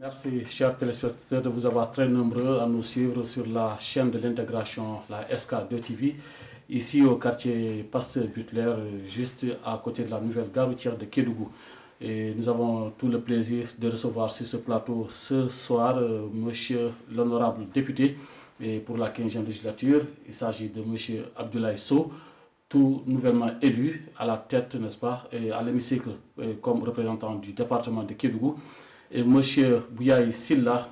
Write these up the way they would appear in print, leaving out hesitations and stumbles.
Merci, chers téléspectateurs, de vous avoir très nombreux à nous suivre sur la chaîne de l'intégration, la SK2 TV, ici au quartier Pasteur Butler, juste à côté de la nouvelle gare routière de Kédougou. Et nous avons tout le plaisir de recevoir sur ce plateau ce soir monsieur l'honorable député et pour la 15e législature. Il s'agit de monsieur Abdoulaye Sow, tout nouvellement élu à la tête, n'est-ce pas, et à l'hémicycle comme représentant du département de Kédougou. Et M. Biaye Silla,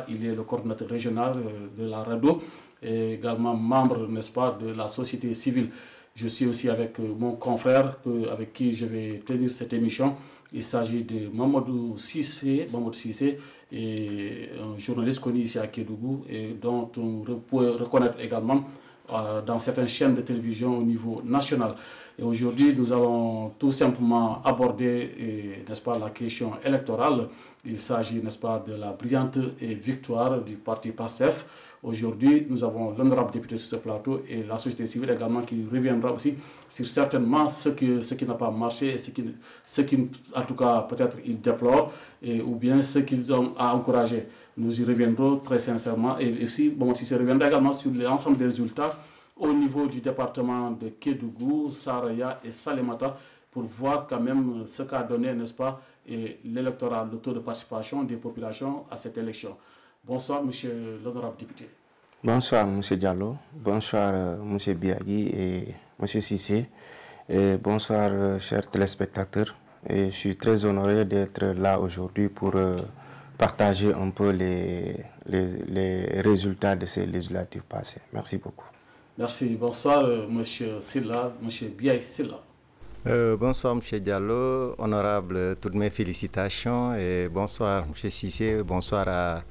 il est le coordinateur régional de la RADO et également membre, n'est-ce pas, de la société civile. Je suis aussi avec mon confrère avec qui je vais tenir cette émission. Il s'agit de Mamadou Cissé, et un journaliste connu ici à Kédougou et dont on peut reconnaître également dans certaines chaînes de télévision au niveau national. Et aujourd'hui, nous allons tout simplement aborder, n'est-ce pas, la question électorale. Il s'agit, n'est-ce pas, de la brillante victoire du parti PASTEF. Aujourd'hui, nous avons l'honorable député sur ce plateau et la société civile également qui reviendra aussi sur certainement ce qui n'a pas marché et ce qui, en tout cas, peut-être ils déplorent ou bien ce qu'ils ont à encourager. Nous y reviendrons très sincèrement et aussi, bon, si se reviendra également sur l'ensemble des résultats au niveau du département de Kédougou, Saraya et Salémata pour voir quand même ce qu'a donné, n'est-ce pas, l'électorat, le taux de participation des populations à cette élection. Bonsoir, monsieur l'honorable député. Bonsoir, monsieur Diallo. Bonsoir, monsieur Biagui et monsieur Cissé. Et bonsoir, chers téléspectateurs. Et je suis très honoré d'être là aujourd'hui pour partager un peu les résultats de ces législatives passées. Merci beaucoup. Merci. Bonsoir, monsieur Silla, monsieur Biaye Silla. Bonsoir, monsieur Diallo. Honorable, toutes mes félicitations. Et bonsoir, monsieur Cissé. Bonsoir à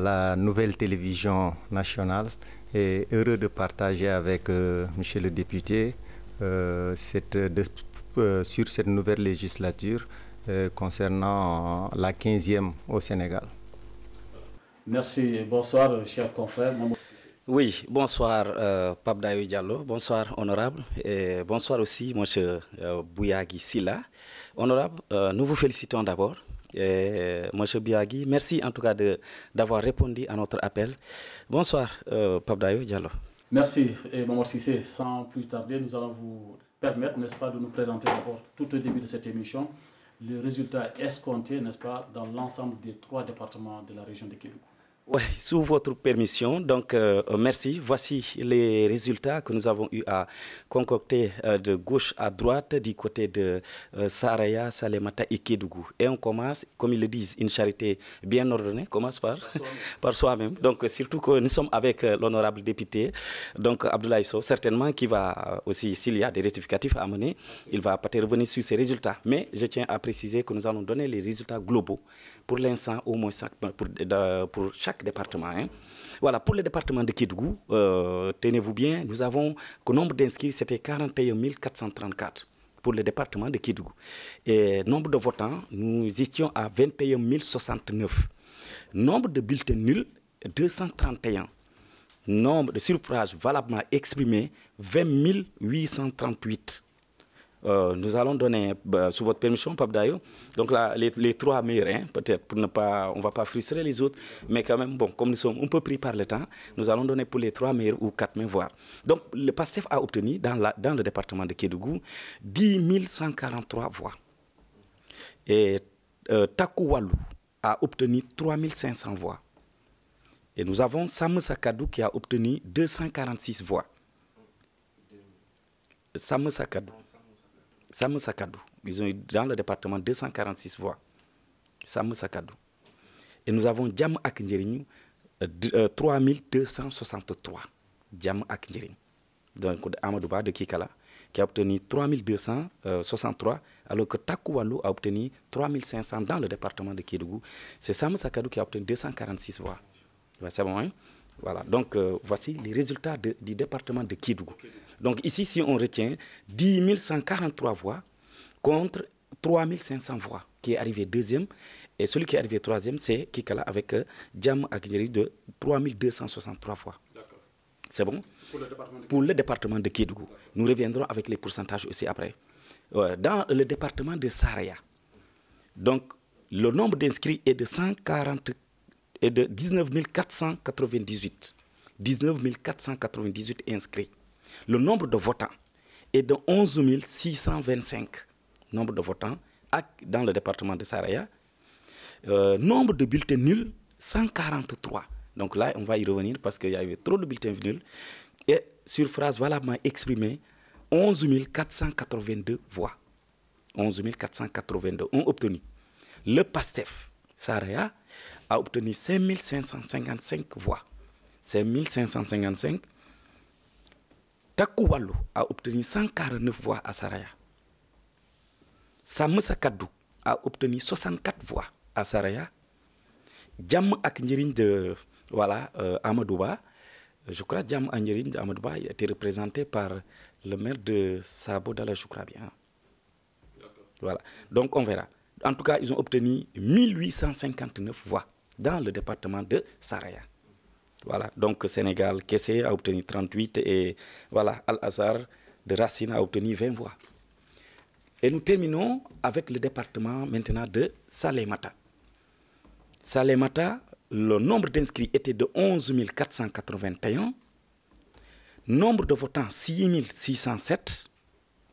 la nouvelle télévision nationale. Et heureux de partager avec monsieur le député sur cette nouvelle législature concernant la 15e au Sénégal. Merci. Bonsoir, chers confrères. Oui, bonsoir Pape Dayo Diallo, bonsoir honorable et bonsoir aussi monsieur Bouyagui Silla. Honorable, nous vous félicitons d'abord. Monsieur Biagui, merci en tout cas d'avoir répondu à notre appel. Bonsoir Pape Dayo Diallo. Merci et Maman Cissé, sans plus tarder, nous allons vous permettre, n'est-ce pas, de nous présenter d'abord tout au début de cette émission les résultats escomptés, n'est-ce pas, dans l'ensemble des 3 départements de la région de Kédougou. Oui, sous votre permission, donc merci. Voici les résultats que nous avons eu à concocter de gauche à droite du côté de Saraya, Salémata et Kédougou. Et on commence, comme ils le disent, une charité bien ordonnée, commence par soi-même. Donc surtout que nous sommes avec l'honorable député, donc Abdoulaye Sow, certainement qui va aussi, s'il y a des rectificatifs à mener, il va peut-être revenir sur ces résultats. Mais je tiens à préciser que nous allons donner les résultats globaux pour l'instant, au moins pour chaque département. Hein. Voilà, pour le département de Kédougou, tenez-vous bien, nous avons le nombre d'inscrits, c'était 41 434 pour le département de Kédougou. Et nombre de votants, nous étions à 21 069. Nombre de bulletins nuls, 231. Nombre de suffrages valablement exprimés, 20 838. Nous allons donner, sous votre permission, Pape Dayo, donc là, les 3 meilleurs, hein, peut-être, pour ne pas, on ne va pas frustrer les autres, mais quand même, bon, comme nous sommes un peu pris par le temps, nous allons donner pour les 3 meilleurs ou 4 meilleurs, voire. Donc, le PASTEF a obtenu, dans le département de Kédougou, 10 143 voix. Et Takoualou a obtenu 3 500 voix. Et nous avons Sam Sakadou qui a obtenu 246 voix. Sam Sakadou. Ils ont eu dans le département 246 voix. Sam Sakadou. Et nous avons Djam Akindjerinou, 3263. Djam Akindjerinou. Donc Amadouba de Kikala, qui a obtenu 3263, alors que Takoualou a obtenu 3500 dans le département de Kédougou. C'est Sam Sakadou qui a obtenu 246 voix. C'est bon, hein? Voilà, donc voici les résultats du département de Kédougou. Donc ici, si on retient 10 143 voix contre 3 500 voix, qui est arrivé deuxième. Et celui qui est arrivé troisième, c'est Kikala avec Djam Akindjeri de 3 263 voix. C'est bon? Pour le département de Kédougou. Nous reviendrons avec les pourcentages aussi après. Dans le département de Saraya, donc le nombre d'inscrits est de 19 498. 19 498 inscrits. Le nombre de votants est de 11 625. Nombre de votants dans le département de Saraya. Nombre de bulletins nuls, 143. Donc là, on va y revenir parce qu'il y avait trop de bulletins nuls. Et suffrage valablement exprimé, 11 482 voix. 11 482 ont obtenu. Le PASTEF, Saraya, a obtenu 5 555 voix. 5 555. Takouwalou a obtenu 149 voix à Saraya. Samoussa Kadou a obtenu 64 voix à Saraya. Djam Aknjirin de Amadouba, je crois que Djam Aknjirin de Amadouba a été représenté par le maire de Sabo Dala, je crois bien. Voilà, donc on verra. En tout cas, ils ont obtenu 1859 voix dans le département de Saraya. Voilà, donc Sénégal, Kessé a obtenu 38 et voilà, Al-Azhar de Racine a obtenu 20 voix. Et nous terminons avec le département maintenant de Salémata. Salémata, le nombre d'inscrits était de 11 481. Nombre de votants, 6 607.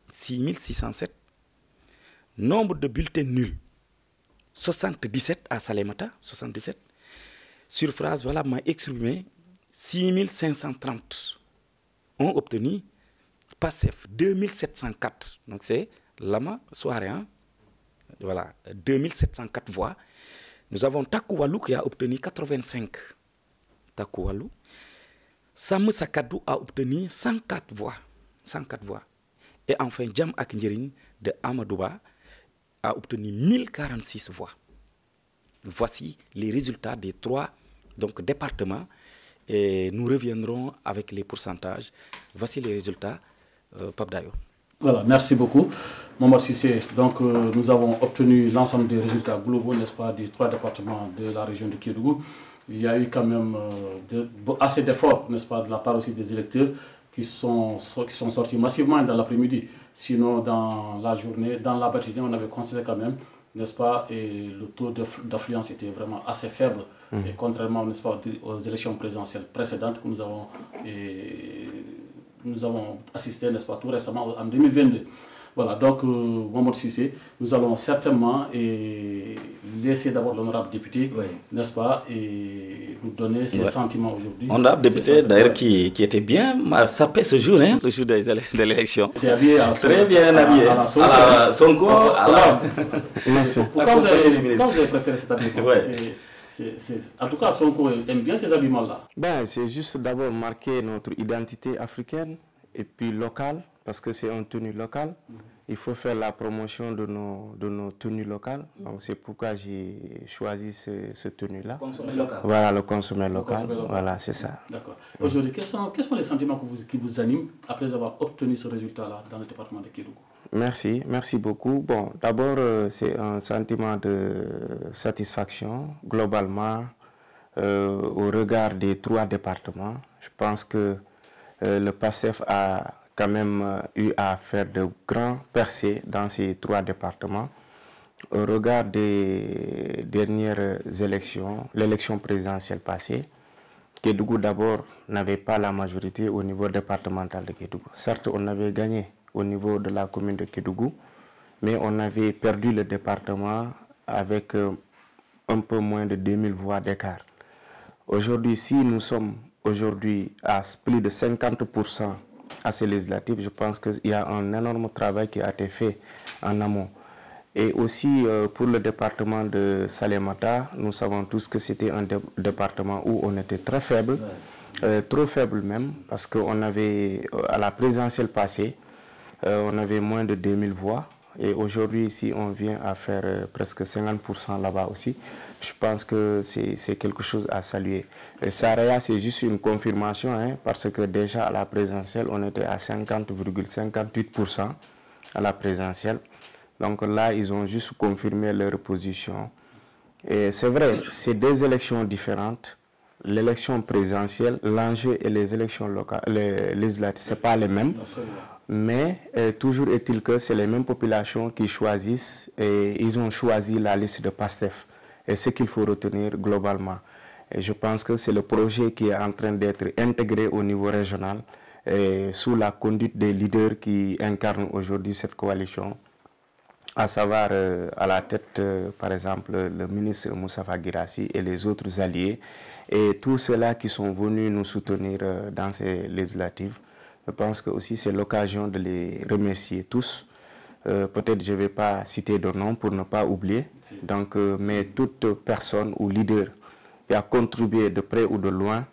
6 607. Nombre de bulletins nuls, 77 à Salémata, 77. Suffrage valablement exprimé, 6 530 ont obtenu. PASTEF, 2704. Donc c'est Lama Soirée, hein? Voilà, 2704 voix. Nous avons Takouwalou qui a obtenu 85. Takouwalou. Samoussa Kadou a obtenu 104 voix. 104 voix. Et enfin, Djam Aknjirin de Amadouba a obtenu 1046 voix. Voici les résultats des 3 départements et nous reviendrons avec les pourcentages. Voici les résultats, Pape Dayo. Voilà, merci beaucoup. Momar Cissé, donc nous avons obtenu l'ensemble des résultats globaux, n'est-ce pas, des 3 départements de la région de Kédougou. Il y a eu quand même assez d'efforts, n'est-ce pas, de la part aussi des électeurs qui sont sortis massivement dans l'après-midi. Sinon, dans la journée, dans la matinée, on avait constaté quand même, n'est-ce pas, et le taux d'affluence était vraiment assez faible. Et contrairement, n'est-ce pas, aux élections présidentielles précédentes que nous avons assisté, n'est-ce pas, tout récemment en 2022. Voilà, donc, Momar Cissé, nous allons certainement laisser d'abord l'honorable député, n'est-ce pas, et nous donner ses sentiments aujourd'hui. Honorable député, d'ailleurs, qui était bien sapé ce jour, hein, le jour de l'élection. Très bien habillé. À la Sonko. Merci. Pourquoi vous avez préféré cet habillement? En tout cas, Sonko aime bien ces habillements-là. C'est juste d'abord marquer notre identité africaine et puis locale, parce que c'est une tenue locale. Il faut faire la promotion de nos tenues locales. Donc c'est pourquoi j'ai choisi ce tenue-là. Voilà, le consommé local. Voilà, c'est ça. D'accord. Aujourd'hui, quels sont les sentiments qui vous animent après avoir obtenu ce résultat-là dans le département de Kédougou? Merci beaucoup. Bon, d'abord, c'est un sentiment de satisfaction globalement au regard des 3 départements. Je pense que le PASTEF a quand même eu à faire de grands percées dans ces 3 départements. Au regard des dernières élections, l'élection présidentielle passée, Kédougou d'abord n'avait pas la majorité au niveau départemental de Kédougou. Certes, on avait gagné au niveau de la commune de Kédougou, mais on avait perdu le département avec un peu moins de 2000 voix d'écart. Aujourd'hui, si nous sommes à plus de 50% à ces législatives, je pense qu'il y a un énorme travail qui a été fait en amont. Et aussi pour le département de Salémata, nous savons tous que c'était un département où on était très faible, trop faible même, parce qu'on avait, à la présidentielle passée, on avait moins de 2000 voix. Et aujourd'hui, si on vient à faire presque 50% là-bas aussi, je pense que c'est quelque chose à saluer. Et Saraya, c'est juste une confirmation, hein, parce que déjà à la présidentielle, on était à 50,58% à la présidentielle. Donc là, ils ont juste confirmé leur position. Et c'est vrai, c'est 2 élections différentes. L'élection présidentielle, l'enjeu et les élections locales, les législatives, ce n'est pas les mêmes. Mais toujours est-il que c'est les mêmes populations qui choisissent et ils ont choisi la liste de PASTEF. Et ce qu'il faut retenir globalement. Et je pense que c'est le projet qui est en train d'être intégré au niveau régional sous la conduite des leaders qui incarnent aujourd'hui cette coalition, à savoir à la tête, par exemple, le ministre Moustapha Guirassy et les autres alliés, et tous ceux-là qui sont venus nous soutenir dans ces législatives. Je pense que aussi c'est l'occasion de les remercier tous. Peut-être je ne vais pas citer de nom pour ne pas oublier. Donc, mais toute personne ou leader qui a contribué de près ou de loin,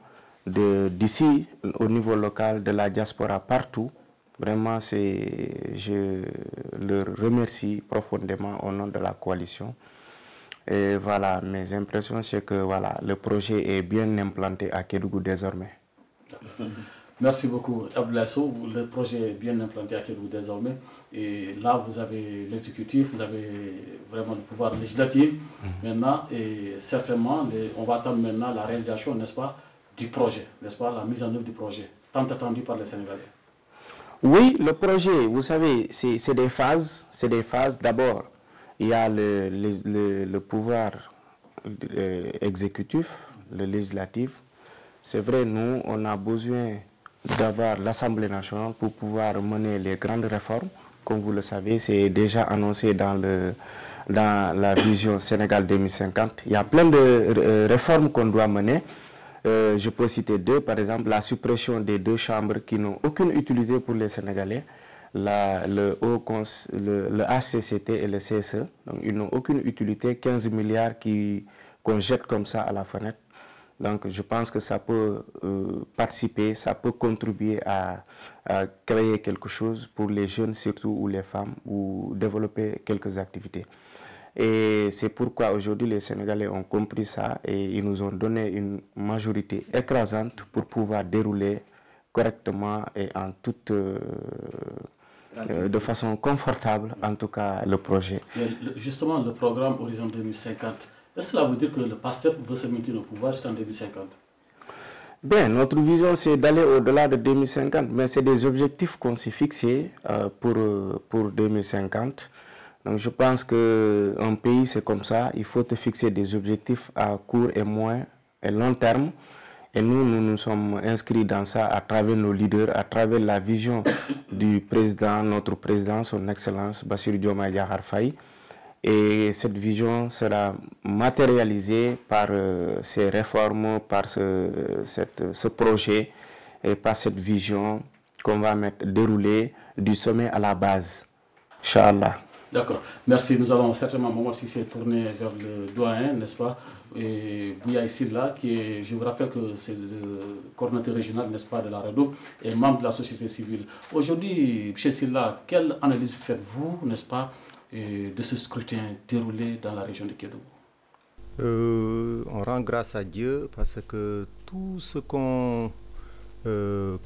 d'ici au niveau local, de la diaspora partout, vraiment je leur remercie profondément au nom de la coalition. Et voilà, mes impressions, c'est que voilà, le projet est bien implanté à Kédougou désormais. Merci beaucoup, Abdoulaye Sow. Le projet est bien implanté à Kédougou désormais. Et là, vous avez l'exécutif, vous avez vraiment le pouvoir législatif. Maintenant, et certainement, on va attendre maintenant la réalisation, n'est-ce pas, du projet, n'est-ce pas, la mise en œuvre du projet, tant attendu par les Sénégalais. Oui, le projet, vous savez, c'est des phases. C'est des phases. D'abord, il y a le pouvoir exécutif, le législatif. C'est vrai, nous, on a besoin d'avoir l'Assemblée nationale pour pouvoir mener les grandes réformes. Comme vous le savez, c'est déjà annoncé dans la vision Sénégal 2050. Il y a plein de réformes qu'on doit mener. Je peux citer deux, par exemple, la suppression des deux chambres qui n'ont aucune utilité pour les Sénégalais, le HCCT et le CSE. Donc, ils n'ont aucune utilité, 15 milliards qu'on jette comme ça à la fenêtre. Donc, je pense que ça peut participer, ça peut contribuer à créer quelque chose pour les jeunes surtout, ou les femmes, ou développer quelques activités. Et c'est pourquoi aujourd'hui les Sénégalais ont compris ça et ils nous ont donné une majorité écrasante pour pouvoir dérouler correctement et en toute, de façon confortable, en tout cas, le projet. Mais justement, le programme Horizon 2050, est-ce que cela veut dire que le PASTEF veut se maintenir au pouvoir jusqu'en 2050? Bien, notre vision, c'est d'aller au-delà de 2050, mais c'est des objectifs qu'on s'est fixés pour 2050. Donc je pense qu'un pays, c'est comme ça, il faut te fixer des objectifs à court et moyen et long terme. Et nous sommes inscrits dans ça à travers nos leaders, à travers la vision du président, notre président, son Excellence Bassirou Diomaye Diakhar Faye. Et cette vision sera matérialisée par ces réformes, par ce projet et par cette vision qu'on va dérouler du sommet à la base. Inch'Allah. D'accord, merci. Nous allons certainement, Momar Cissé, tourner vers le doyen, n'est-ce pas, et Bouya Silla, qui est, je vous rappelle que c'est le coordinateur régional, n'est-ce pas, de la RADO et membre de la société civile. Aujourd'hui, M. Silla, quelle analyse faites-vous, n'est-ce pas, de ce scrutin déroulé dans la région de Kédougou? On rend grâce à Dieu parce que tout ce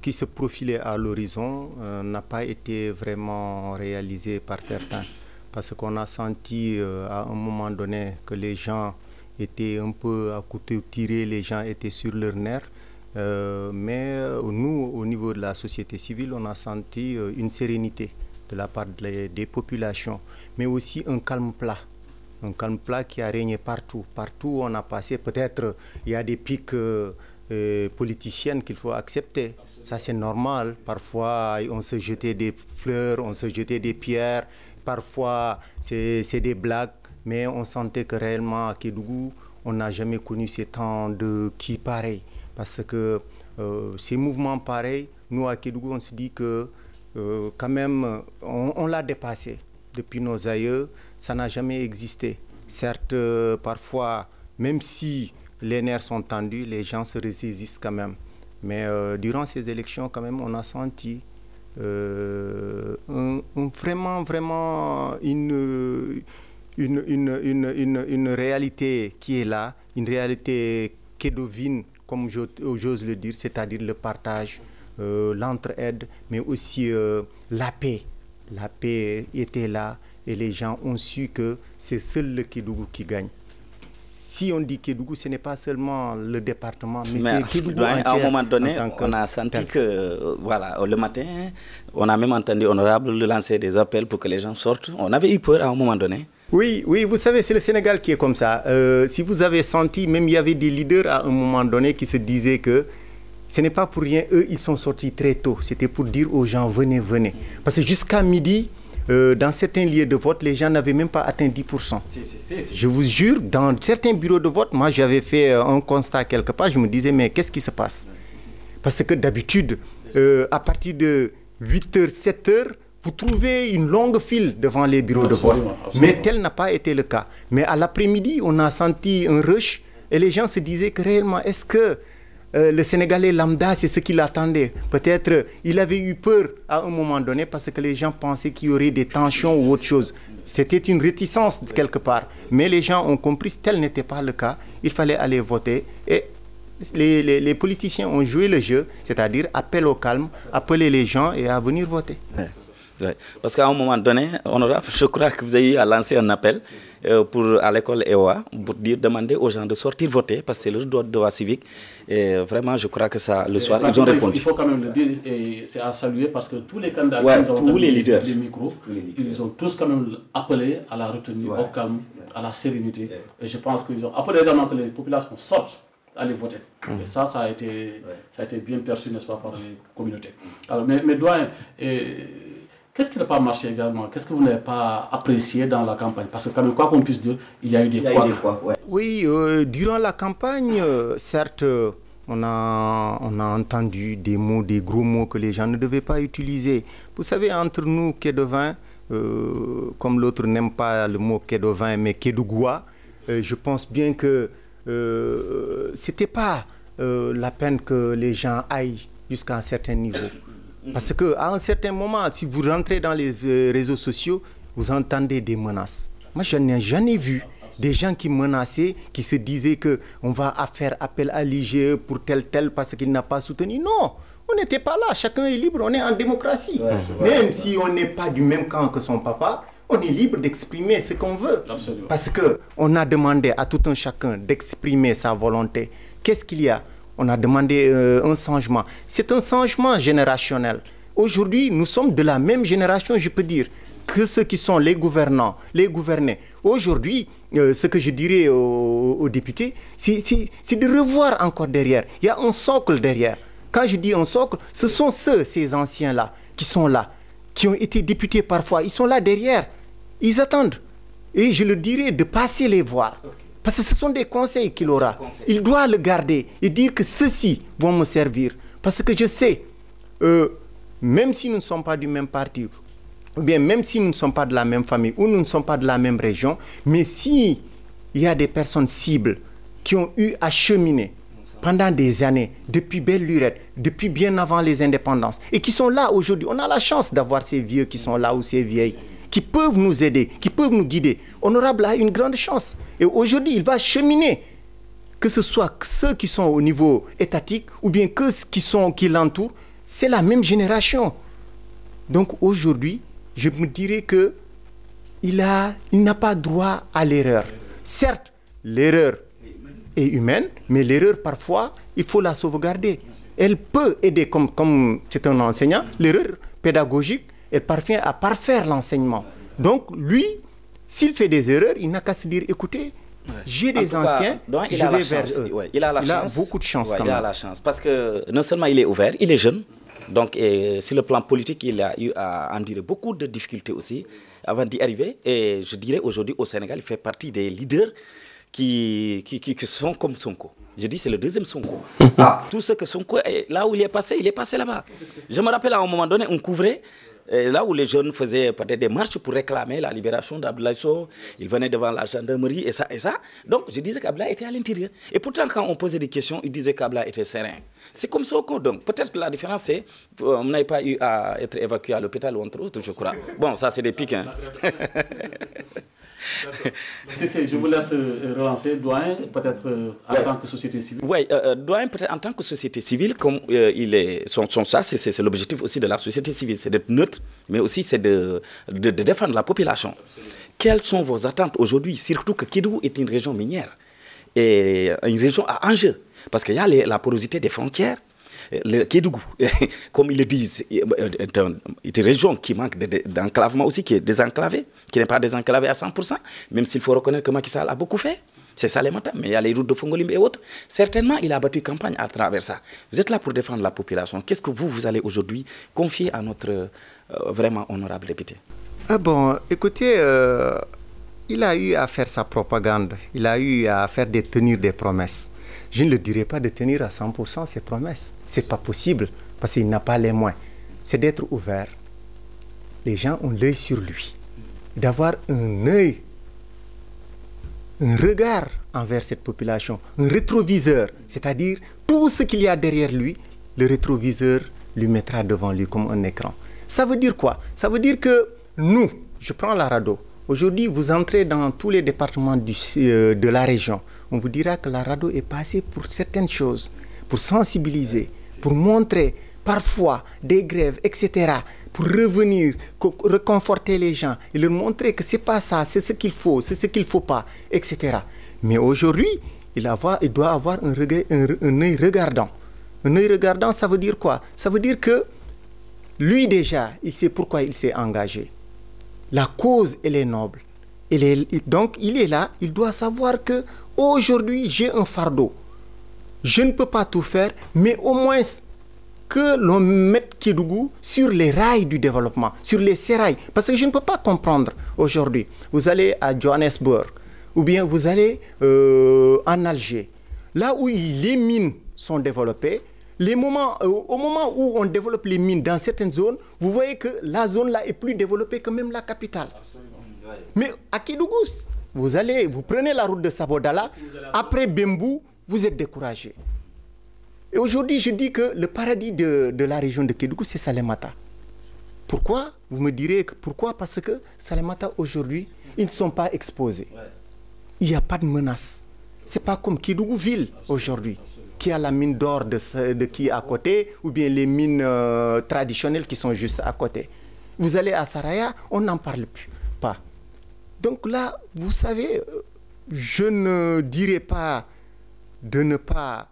qui se profilait à l'horizon n'a pas été vraiment réalisé par certains. Parce qu'on a senti à un moment donné que les gens étaient un peu à couteau tiré, les gens étaient sur leurs nerfs. Mais nous, au niveau de la société civile, on a senti une sérénité de la part des populations, mais aussi un calme plat. Un calme plat qui a régné partout. Partout où on a passé, peut-être il y a des pics politiciennes qu'il faut accepter. Ça, c'est normal. Parfois, on se jetait des fleurs, on se jetait des pierres. Parfois, c'est des blagues. Mais on sentait que réellement, à Kédougou, on n'a jamais connu ces temps de qui pareil. Parce que ces mouvements pareils, nous, à Kédougou, on se dit que quand même, on l'a dépassé. Depuis nos aïeux, ça n'a jamais existé. Certes, parfois, même si les nerfs sont tendus, les gens se résistent quand même. Mais durant ces élections, quand même, on a senti vraiment une réalité qui est là, une réalité kédovine, comme j'ose le dire, c'est-à-dire le partage, l'entraide, mais aussi la paix. La paix était là et les gens ont su que c'est seul le Kédougou qui gagne. si on dit Kédougou, ce n'est pas seulement le département, mais c'est Kédougou entier. À un moment donné, on a senti que, voilà, le matin, on a même entendu Honorable lancer des appels pour que les gens sortent. On avait eu peur à un moment donné. Oui, vous savez, c'est le Sénégal qui est comme ça. Si vous avez senti, même il y avait des leaders à un moment donné qui se disaient que ce n'est pas pour rien, eux, ils sont sortis très tôt. C'était pour dire aux gens, venez, venez. Parce que jusqu'à midi, dans certains lieux de vote, les gens n'avaient même pas atteint 10%. Je vous jure, dans certains bureaux de vote, moi, j'avais fait un constat quelque part. Je me disais, mais qu'est-ce qui se passe? Parce que d'habitude, à partir de 8h, 7h, vous trouvez une longue file devant les bureaux de vote. Mais tel n'a pas été le cas. Mais à l'après-midi, on a senti un rush et les gens se disaient que réellement, est-ce que le Sénégalais lambda, c'est ce qu'il attendait? Peut-être il avait eu peur à un moment donné parce que les gens pensaient qu'il y aurait des tensions ou autre chose. C'était une réticence quelque part. Mais les gens ont compris que tel n'était pas le cas. Il fallait aller voter. Et les politiciens ont joué le jeu, c'est-à-dire appel au calme, appeler les gens et à venir voter. Ouais. Parce qu'à un moment donné, honorable, je crois que vous avez eu à lancer un appel à l'école EOA pour demander aux gens de sortir voter parce que c'est leur devoir civique. Et vraiment, je crois que ça, le soir, ils ont répondu. Il faut quand même le dire, et c'est à saluer parce que tous les candidats, tous les leaders, les micros, ils ont tous quand même appelé à la retenue, au calme, à la sérénité. Et je pense qu'ils ont appelé également que les populations sortent aller voter. Et ça a été bien perçu, n'est-ce pas, par les communautés. Alors, mais doyen, qu'est-ce qui n'a pas marché également? Qu'est-ce que vous n'avez pas apprécié dans la campagne? Parce que quand même, quoi qu'on puisse dire, il y a eu des couacs. Oui, durant la campagne, certes, on a entendu des mots, des gros mots que les gens ne devaient pas utiliser. Vous savez, entre nous, Kédovin, comme l'autre n'aime pas le mot Kédovin, mais Kédougoua, je pense bien que ce n'était pas la peine que les gens aillent jusqu'à un certain niveau. Parce qu'à un certain moment, si vous rentrez dans les réseaux sociaux, vous entendez des menaces. Moi, je n'ai jamais vu des gens qui menaçaient, qui se disaient qu'on va faire appel à l'IGE pour tel parce qu'il n'a pas soutenu. Non, on n'était pas là. Chacun est libre, on est en démocratie. Même si on n'est pas du même camp que son papa, on est libre d'exprimer ce qu'on veut. Absolument. Parce qu'on a demandé à tout un chacun d'exprimer sa volonté. Qu'est-ce qu'il y a? On a demandé un changement. C'est un changement générationnel. Aujourd'hui, nous sommes de la même génération, je peux dire, que ceux qui sont les gouvernants, les gouvernés. Aujourd'hui, ce que je dirais aux députés, c'est de revoir encore derrière. Il y a un socle derrière. Quand je dis un socle, ce sont ces anciens-là, qui sont là, qui ont été députés parfois. Ils sont là derrière. Ils attendent. Et je le dirais de passer les voir. Parce que ce sont des conseils qu'il aura. Il doit le garder et dire que ceux-ci vont me servir. Parce que je sais, même si nous ne sommes pas du même parti, ou bien même si nous ne sommes pas de la même famille, ou nous ne sommes pas de la même région, mais s'il y a des personnes cibles qui ont eu à cheminer pendant des années, depuis belle lurette, depuis bien avant les indépendances, et qui sont là aujourd'hui, on a la chance d'avoir ces vieux qui sont là ou ces vieilles, qui peuvent nous aider, qui peuvent nous guider. Honorable a une grande chance. Et aujourd'hui, il va cheminer, que ce soit ceux qui sont au niveau étatique ou bien que ceux qui l'entourent, c'est la même génération. Donc aujourd'hui, je me dirais qu'il n'a pas droit à l'erreur. Certes, l'erreur est humaine, mais l'erreur, parfois, il faut la sauvegarder. Elle peut aider, comme c'est un enseignant, l'erreur pédagogique, elle parvient à parfaire l'enseignement. Donc, lui, s'il fait des erreurs, il n'a qu'à se dire, écoutez, j'ai des anciens, je vais vers eux. Il a beaucoup de chance quand même. Il a la chance, parce que non seulement il est ouvert, il est jeune, donc sur le plan politique, il a eu à endurer beaucoup de difficultés aussi avant d'y arriver. Et je dirais aujourd'hui au Sénégal, il fait partie des leaders qui sont comme Sonko. Je dis c'est le deuxième Sonko. Tout ce que Sonko, là où il est passé là-bas. Je me rappelle à un moment donné, on couvrait là où les jeunes faisaient peut-être des marches pour réclamer la libération d'Abdoulaye Sow. Ils venaient devant la gendarmerie et ça. Donc je disais qu'Abdoulaye était à l'intérieur. Et pourtant quand on posait des questions, ils disaient qu'Abdoulaye était serein. C'est comme Sonko. Donc peut-être que la différence c'est qu'on n'avait pas eu à être évacué à l'hôpital ou entre autres, je crois. Bon, ça c'est des pics. Hein. Je vous laisse relancer, doyen, peut-être en tant que société civile. Oui, doyen, peut-être en tant que société civile, comme ça, c'est l'objectif aussi de la société civile, c'est d'être neutre, mais aussi c'est de défendre la population. Quelles sont vos attentes aujourd'hui, surtout que Kédougou est une région minière? est une région à enjeu. Parce qu'il y a la porosité des frontières. Le Kédougou, comme ils le disent, est une région qui manque d'enclavement aussi, qui est désenclavée, qui n'est pas désenclavée à 100%, même s'il faut reconnaître que Macky Sall a beaucoup fait. C'est Salémata, mais il y a les routes de Fongolimbi et autres. Certainement, il a battu campagne à travers ça. Vous êtes là pour défendre la population. Qu'est-ce que vous allez aujourd'hui confier à notre vraiment honorable député? Bon, écoutez, il a eu à faire sa propagande. Il a eu à faire tenir des promesses. Je ne le dirais pas de tenir à 100% ses promesses. Ce n'est pas possible parce qu'il n'a pas les moyens. C'est d'être ouvert. Les gens ont l'œil sur lui. D'avoir un œil, un regard envers cette population, un rétroviseur. C'est-à-dire tout ce qu'il y a derrière lui, le rétroviseur lui mettra devant lui comme un écran. Ça veut dire quoi? Ça veut dire que nous, je prends la RADDHO. Aujourd'hui, vous entrez dans tous les départements de la région. On vous dira que la RADDHO est passée pour certaines choses, pour sensibiliser, pour montrer parfois des grèves, etc., pour revenir, réconforter les gens et leur montrer que ce n'est pas ça, c'est ce qu'il faut, c'est ce qu'il ne faut pas, etc. Mais aujourd'hui, il doit avoir un œil regardant. Un œil regardant, ça veut dire quoi? Ça veut dire que lui déjà, il sait pourquoi il s'est engagé. La cause, elle est noble. Donc, il est là, il doit savoir que aujourd'hui, j'ai un fardeau. Je ne peux pas tout faire, mais au moins que l'on mette Kédougou sur les rails du développement, sur les sérails. Parce que je ne peux pas comprendre aujourd'hui. Vous allez à Johannesburg, ou bien vous allez en Alger, là où les mines sont développées. Au moment où on développe les mines dans certaines zones, vous voyez que la zone là est plus développée que même la capitale. Absolument. Mais à Kédougou, vous prenez la route de Sabodala, après Bembou, vous êtes découragé. Et aujourd'hui, je dis que le paradis de la région de Kédougou, c'est Salémata. Pourquoi? Vous me direz pourquoi? Parce que Salémata, aujourd'hui, ils ne sont pas exposés. Il n'y a pas de menace. Ce n'est pas comme Kédougou-ville aujourd'hui, qui a la mine d'or qui est à côté, ou bien les mines traditionnelles qui sont juste à côté. Vous allez à Saraya, on n'en parle plus pas. Donc là, vous savez, je ne dirais pas de ne pas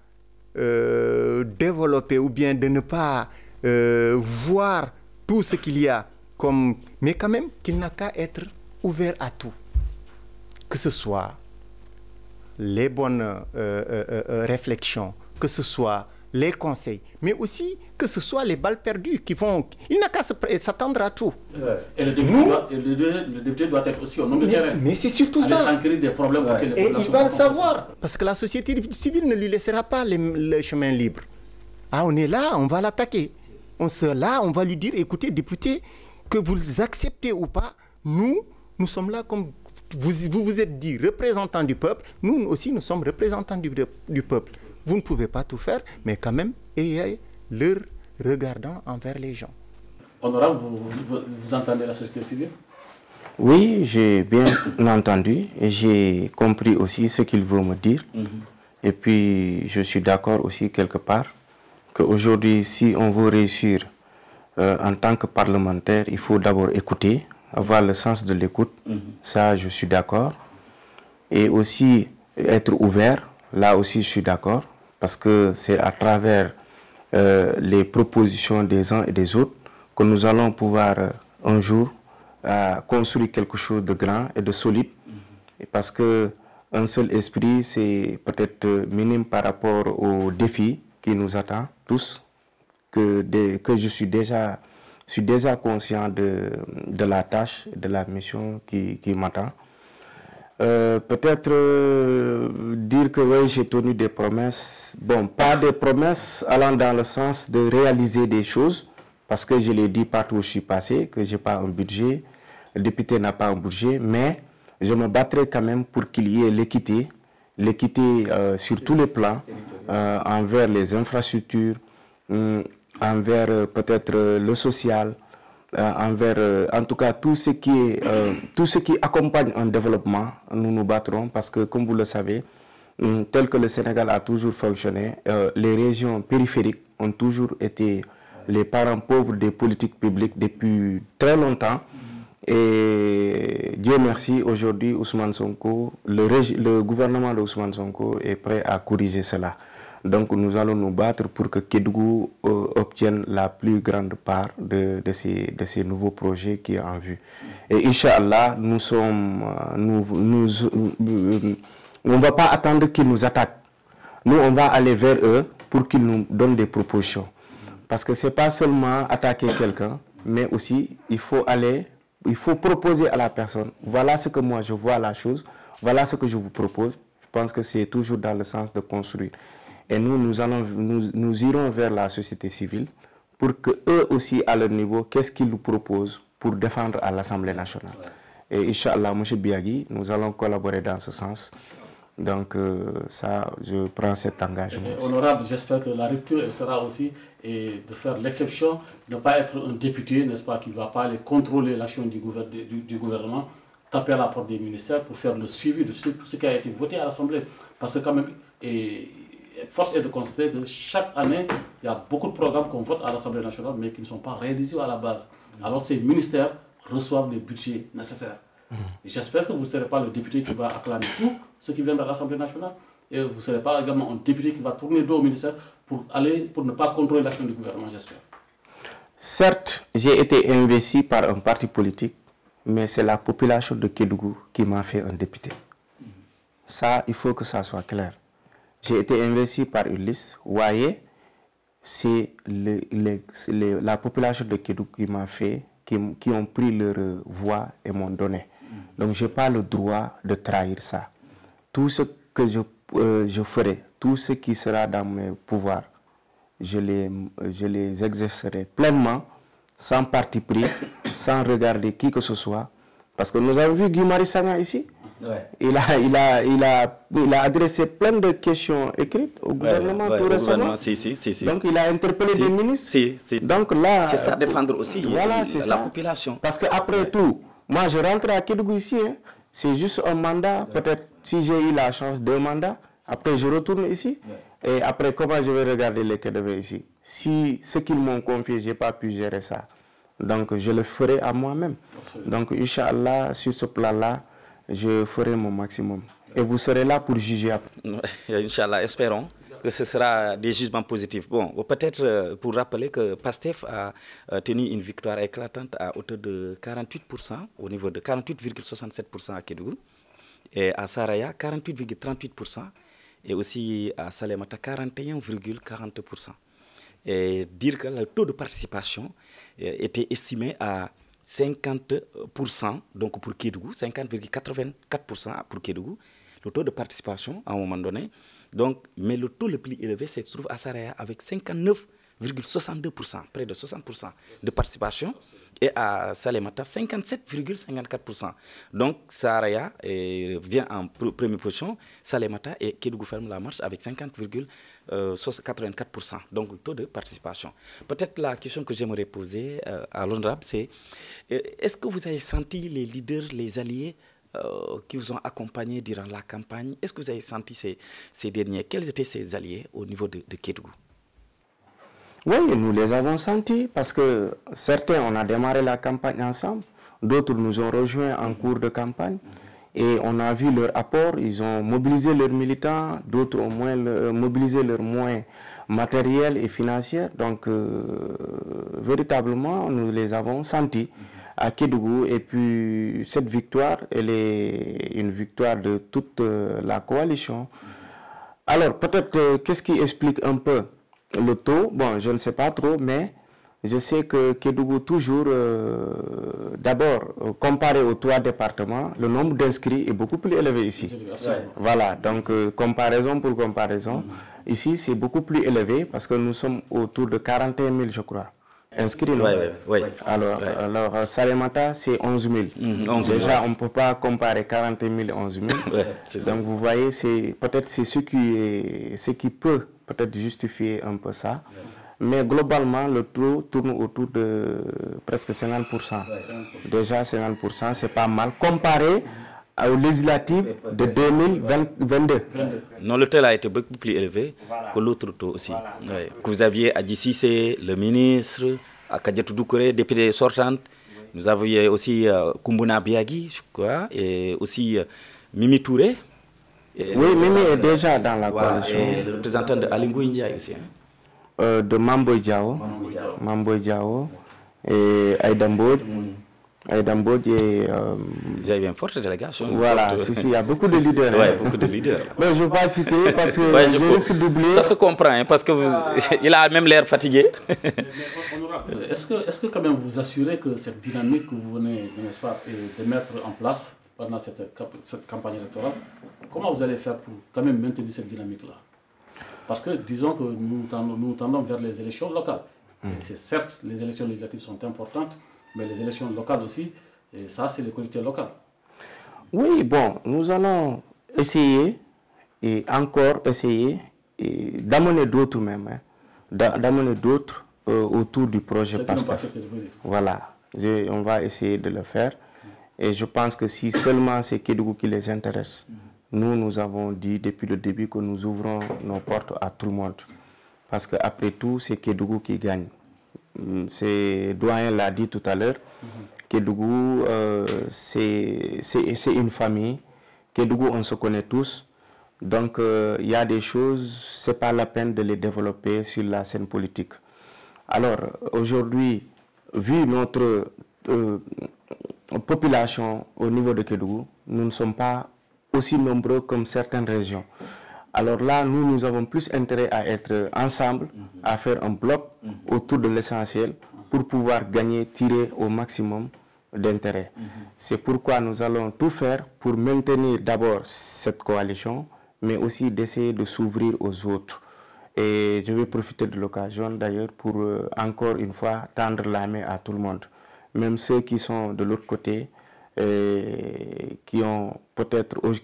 développer ou bien de ne pas voir tout ce qu'il y a comme... Mais quand même, qu'il n'a qu'à être ouvert à tout. Que ce soit les bonnes réflexions, que ce soit les conseils, mais aussi que ce soit les balles perdues qui vont... Il n'a qu'à s'attendre à tout. Et le député doit être aussi au nom du terrain. Mais c'est surtout ça. Des problèmes pour que les et il va le savoir, parce que la société civile ne lui laissera pas le chemin libre. Ah, on est là, on va l'attaquer. On va lui dire, écoutez, député, que vous acceptez ou pas, nous sommes là comme... Vous êtes dit représentant du peuple, nous aussi nous sommes représentants du peuple. Vous ne pouvez pas tout faire, mais quand même, ayez leur regardant envers les gens. Honorable, vous entendez la société civile? Oui, j'ai bien entendu et j'ai compris aussi ce qu'il veut me dire. Et puis, je suis d'accord aussi quelque part qu'aujourd'hui, si on veut réussir en tant que parlementaire, il faut d'abord écouter, avoir le sens de l'écoute. Ça, je suis d'accord. Et aussi être ouvert, là aussi, je suis d'accord. Parce que c'est à travers les propositions des uns et des autres que nous allons pouvoir un jour construire quelque chose de grand et de solide. Et parce qu'un seul esprit, c'est peut-être minime par rapport aux défis qui nous attendent tous, que je suis déjà conscient de la tâche, de la mission qui m'attend. Peut-être dire que oui, j'ai tenu des promesses. Bon, pas des promesses allant dans le sens de réaliser des choses, parce que je l'ai dit partout où je suis passé, que je n'ai pas un budget, le député n'a pas un budget, mais je me battrai quand même pour qu'il y ait l'équité sur tous les plans, envers les infrastructures, envers peut-être le social, envers en tout cas tout ce qui accompagne un développement. Nous nous battrons parce que, comme vous le savez, tel que le Sénégal a toujours fonctionné, les régions périphériques ont toujours été les parents pauvres des politiques publiques depuis très longtemps. Et Dieu merci, aujourd'hui, Ousmane Sonko, le gouvernement de Ousmane Sonko est prêt à corriger cela. Donc nous allons nous battre pour que Kédougou obtienne la plus grande part de ces nouveaux projets qui est en vue. Et Inch'Allah, on ne va pas attendre qu'ils nous attaquent. Nous, on va aller vers eux pour qu'ils nous donnent des propositions. Parce que ce n'est pas seulement attaquer quelqu'un, mais aussi il faut proposer à la personne, voilà ce que moi je vois la chose, voilà ce que je vous propose. Je pense que c'est toujours dans le sens de construire. Et nous irons vers la société civile pour qu'eux aussi, à leur niveau, qu'est-ce qu'ils nous proposent pour défendre à l'Assemblée nationale. Et Inch'Allah, M. Biagui, nous allons collaborer dans ce sens. Donc, ça, je prends cet engagement. Honorable, j'espère que la rupture elle sera aussi de faire l'exception, de ne pas être un député, n'est-ce pas, qui ne va pas aller contrôler l'action du gouvernement, taper à la porte des ministères pour faire le suivi de tout ce qui a été voté à l'Assemblée. Parce que quand même, force est de constater que chaque année, il y a beaucoup de programmes qu'on vote à l'Assemblée nationale, mais qui ne sont pas réalisés à la base. Alors ces ministères reçoivent les budgets nécessaires. J'espère que vous ne serez pas le député qui va acclamer tout ce qui vient de l'Assemblée nationale. Et vous ne serez pas également un député qui va tourner le dos au ministère pour ne pas contrôler l'action du gouvernement, j'espère. Certes, j'ai été investi par un parti politique, mais c'est la population de Kédougou qui m'a fait un député. Ça, il faut que ça soit clair. J'ai été investi par une liste. Vous voyez, c'est la population de Kédougou qui m'a fait, qui ont pris leur voix et m'ont donné. Donc, je n'ai pas le droit de trahir ça. Tout ce que je ferai, tout ce qui sera dans mes pouvoirs, je les exercerai pleinement, sans parti pris, sans regarder qui que ce soit. Parce que nous avons vu Guy Marius Sagna ici. Ouais. Il a adressé plein de questions écrites au gouvernement tout récemment. Donc il a interpellé des ministres. Donc là, c'est ça, défendre aussi voilà, la population. Parce qu'après tout, moi je rentre à Kédougou ici, hein, c'est juste un mandat, peut-être si j'ai eu la chance, 2 mandats, après je retourne ici. Et après, comment je vais regarder les Kédougués ici? Si ce qu'ils m'ont confié, je n'ai pas pu gérer ça. Donc je le ferai à moi-même. Donc Inch'Allah, sur ce plan-là, je ferai mon maximum. Et vous serez là pour juger après. Inch'Allah, espérons que ce sera des jugements positifs. Bon, peut-être pour rappeler que PASTEF a tenu une victoire éclatante à hauteur de 48%, au niveau de 48,67% à Kédougou, et à Saraya, 48,38%, et aussi à Salémata, 41,40%. Et dire que le taux de participation était estimé à 50%, donc pour Kédougou, 50,84% pour Kédougou, le taux de participation à un moment donné. Donc, mais le taux le plus élevé se trouve à Saraya avec 59,62%, près de 60% de participation, et à Salémata 57,54%. Donc Saraya vient en première position, Salémata et Kédougou ferme la marche avec 50,84%. Donc le taux de participation. Peut-être la question que j'aimerais poser à l'honorable, c'est est-ce que vous avez senti les leaders, les alliés qui vous ont accompagné durant la campagne? Est-ce que vous avez senti ces derniers? Quels étaient ces alliés au niveau de Kédougou? Oui, nous les avons sentis parce que certains, on a démarré la campagne ensemble, d'autres nous ont rejoints en cours de campagne et on a vu leur apport, ils ont mobilisé leurs militants, d'autres ont mobilisé leurs moyens matériels et financiers. Donc, véritablement, nous les avons sentis à Kédougou. Et puis, cette victoire, elle est une victoire de toute la coalition. Alors, peut-être, qu'est-ce qui explique un peu le taux? Bon, je ne sais pas trop, mais je sais que Kédougou, toujours, d'abord, comparé aux 3 départements, le nombre d'inscrits est beaucoup plus élevé ici. Voilà, donc, comparaison pour comparaison, ici, c'est beaucoup plus élevé parce que nous sommes autour de 41 000, je crois, inscrits. Oui. Alors Salémata, c'est 11 000. Déjà, on ne peut pas comparer 41 000 et 11 000. Donc, vous voyez, peut-être c'est ce qui peut peut-être justifier un peu ça. Mais globalement, le taux tourne autour de presque 50%. Déjà, 50%, c'est pas mal comparé aux législatives de 2022. Non, le taux a été beaucoup plus élevé que l'autre taux aussi. Que vous aviez Adji Cissé, le ministre, Kadiatou Doucouré, député sortante, Nous avions aussi Kumbuna Biagi, je crois, et aussi Mimi Touré. Oui, Mimi est déjà dans la coalition. Et le représentant de Alingou India aussi. De Mamboy Diao. Mamboy Diao. Et Aïdambod. Aïdambod est... Vous avez une forte délégation. Voilà, il y a beaucoup de leaders. Oui, beaucoup de leaders. Mais je ne vais pas citer parce que je risque d'oublier. Ça se comprend, hein, parce que il a même l'air fatigué. Est-ce que quand même vous assurez que cette dynamique que vous venez, n'est-ce pas, de mettre en place pendant cette campagne électorale, comment vous allez faire pour quand même maintenir cette dynamique-là? Parce que disons que nous tendons vers les élections locales. C'est certes, les élections législatives sont importantes, mais les élections locales aussi, et ça c'est les collectivités locales. Oui, bon, nous allons essayer, et encore essayer, d'amener d'autres même, hein, d'amener d'autres autour du projet PASTEF. Voilà, on va essayer de le faire. Et je pense que si seulement c'est Kédougou qui les intéresse, nous avons dit depuis le début que nous ouvrons nos portes à tout le monde. Parce qu'après tout, c'est Kédougou qui gagne. Doyen l'a dit tout à l'heure, Kédougou, c'est une famille. Kédougou, on se connaît tous. Donc, il y a des choses, ce n'est pas la peine de les développer sur la scène politique. Alors, aujourd'hui, vu notre population au niveau de Kédougou, nous ne sommes pas aussi nombreux comme certaines régions. Alors là, nous avons plus intérêt à être ensemble, à faire un bloc autour de l'essentiel pour pouvoir gagner, tirer au maximum d'intérêt. C'est pourquoi nous allons tout faire pour maintenir d'abord cette coalition, mais aussi d'essayer de s'ouvrir aux autres. Et je vais profiter de l'occasion d'ailleurs pour encore une fois tendre la main à tout le monde. Même ceux qui sont de l'autre côté, qui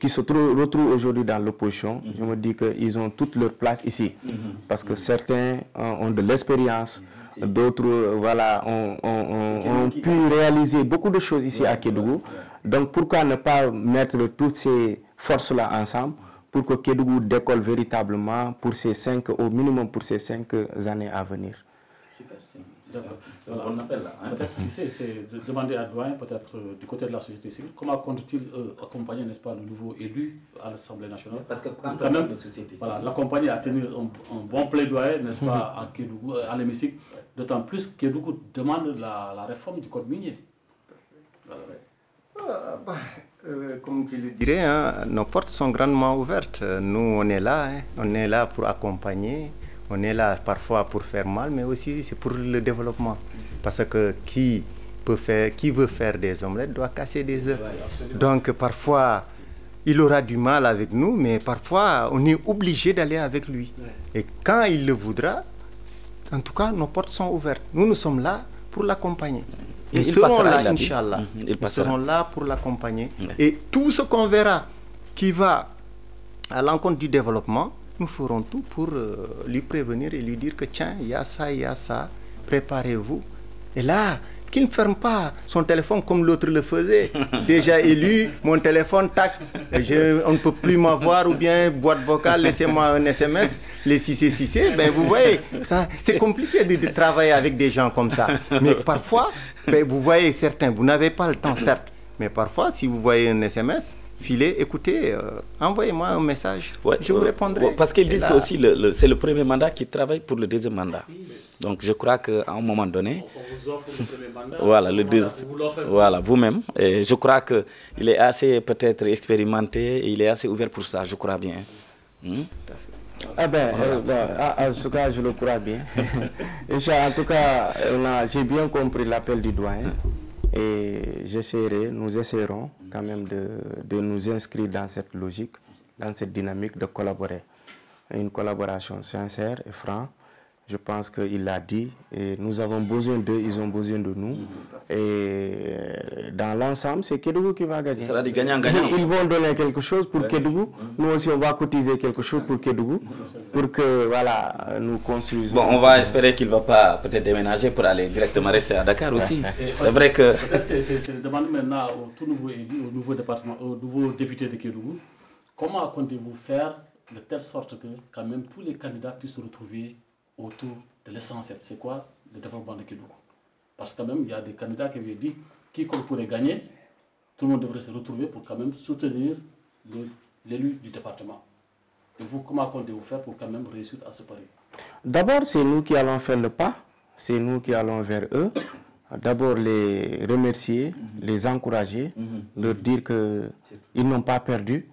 se retrouvent aujourd'hui dans l'opposition, je me dis qu'ils ont toute leur place ici. Parce que certains ont de l'expérience, d'autres voilà, ont pu réaliser beaucoup de choses ici à Kédougou. Donc pourquoi ne pas mettre toutes ces forces-là ensemble pour que Kédougou décolle véritablement pour au minimum pour ces 5 années à venir. Voilà. Peut-être si c'est de demander à Doyen, peut-être du côté de la société civile, comment compte-t-il accompagner, n'est-ce pas, le nouveau élu à l'Assemblée nationale? Parce que quand même, voilà, l'accompagner à tenir un bon plaidoyer, n'est-ce pas, à Kédougou, à l'hémicycle, d'autant plus que Kédougou demande la réforme du code minier. Voilà. Comme je le dirais, hein, nos portes sont grandement ouvertes. Nous, on est là pour accompagner. On est là parfois pour faire mal, mais aussi c'est pour le développement. Parce que qui veut faire des omelettes doit casser des œufs. Donc parfois, il aura du mal avec nous, mais parfois, on est obligé d'aller avec lui. Et quand il le voudra, en tout cas, nos portes sont ouvertes. Nous sommes là pour l'accompagner. Nous serons là, Inch'Allah. Nous serons là pour l'accompagner. Et tout ce qu'on verra qui va à l'encontre du développement, nous ferons tout pour lui prévenir et lui dire que tiens, il y a ça, préparez-vous. Et là, qu'il ne ferme pas son téléphone comme l'autre le faisait. Déjà élu, mon téléphone, tac, on ne peut plus m'avoir, ou bien boîte vocale, laissez-moi un SMS, les 6, ben vous voyez, c'est compliqué de travailler avec des gens comme ça. Mais parfois, ben, vous voyez certains, vous n'avez pas le temps, certes, mais parfois, si vous voyez un SMS, filez, écoutez, envoyez-moi un message, je vous répondrai. Parce qu'ils disent que aussi c'est le premier mandat qui travaille pour le deuxième mandat. Donc je crois qu'à un moment donné, on vous offre le premier mandat, voilà, vous-même. Et je crois qu'il est assez peut-être expérimenté et il est assez ouvert pour ça, je crois bien. Ah ben, en tout cas, je le crois bien. En tout cas, j'ai bien compris l'appel du doyen. Et nous essaierons quand même de nous inscrire dans cette logique, dans cette dynamique de collaborer. Une collaboration sincère et franche. Je pense qu'il l'a dit. Et nous avons besoin d'eux, ils ont besoin de nous. Et dans l'ensemble, c'est Kédougou qui va gagner. Ça sera du gagnant-gagnant. Ils vont donner quelque chose pour Kédougou. Nous aussi, on va cotiser quelque chose pour Kédougou. Pour que, voilà, nous construisons. Bon, on va espérer qu'il ne va pas peut-être déménager pour aller directement rester à Dakar aussi. C'est vrai que... C'est demandé maintenant au tout nouveau élu, au nouveau département, au nouveau député de Kédougou. Comment comptez-vous faire de telle sorte que quand même tous les candidats puissent se retrouver autour de l'essentiel? C'est quoi le développement de Kédougou? Parce que quand même, il y a des candidats qui avaient dit quiconque pourrait gagner, tout le monde devrait se retrouver pour quand même soutenir l'élu du département. Et vous, comment comptez-vous faire pour quand même réussir à ce pari? D'abord, c'est nous qui allons faire le pas, c'est nous qui allons vers eux. D'abord, les remercier, les encourager, leur dire qu'ils n'ont pas perdu.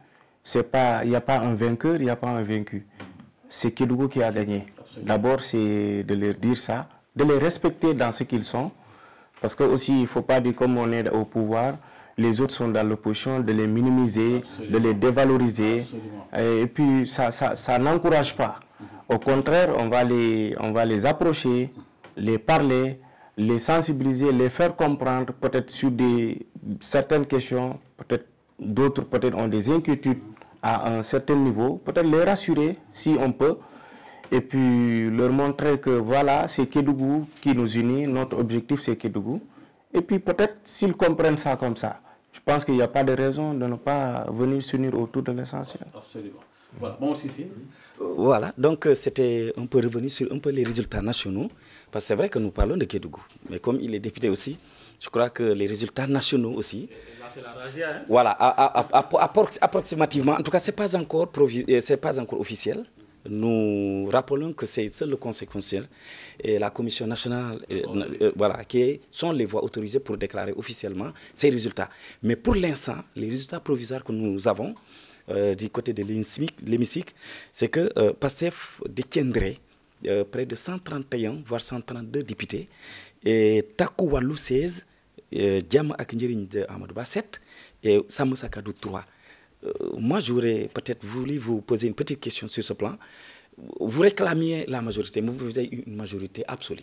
Il n'y a pas un vainqueur, il n'y a pas un vaincu. C'est Kédougou qui a gagné. D'abord, c'est de leur dire ça, de les respecter dans ce qu'ils sont. Parce que aussi, il ne faut pas dire comme on est au pouvoir, les autres sont dans l'opposition, de les minimiser, de les dévaloriser. Et puis, ça n'encourage pas. Au contraire, on va les approcher, les parler, les sensibiliser, les faire comprendre, peut-être sur certaines questions, peut-être d'autres ont des inquiétudes à un certain niveau, peut-être les rassurer si on peut, et puis leur montrer que voilà, c'est Kédougou qui nous unit, notre objectif c'est Kédougou. Et puis peut-être s'ils comprennent ça comme ça, je pense qu'il n'y a pas de raison de ne pas venir s'unir autour de l'essentiel. Absolument. Voilà, bon aussi. Voilà, donc c'était un peu revenu sur un peu les résultats nationaux, parce que c'est vrai que nous parlons de Kédougou, mais comme il est député aussi, je crois que les résultats nationaux aussi. Là, c'est la razzia, hein? Voilà, approximativement, en tout cas, ce n'est pas encore officiel. Nous rappelons que c'est seul le Conseil constitutionnel et la Commission nationale voilà, qui sont les voies autorisées pour déclarer officiellement ces résultats. Mais pour l'instant, les résultats provisoires que nous avons du côté de l'hémicycle, c'est que PASTEF détiendrait près de 131, voire 132 députés, et Takou Walou 16, Diam Akindjerigne de Amadouba 7 et Sam Sakadou 3. Moi, j'aurais peut-être voulu vous poser une petite question sur ce plan. Vous réclamiez la majorité, mais vous avez une majorité absolue.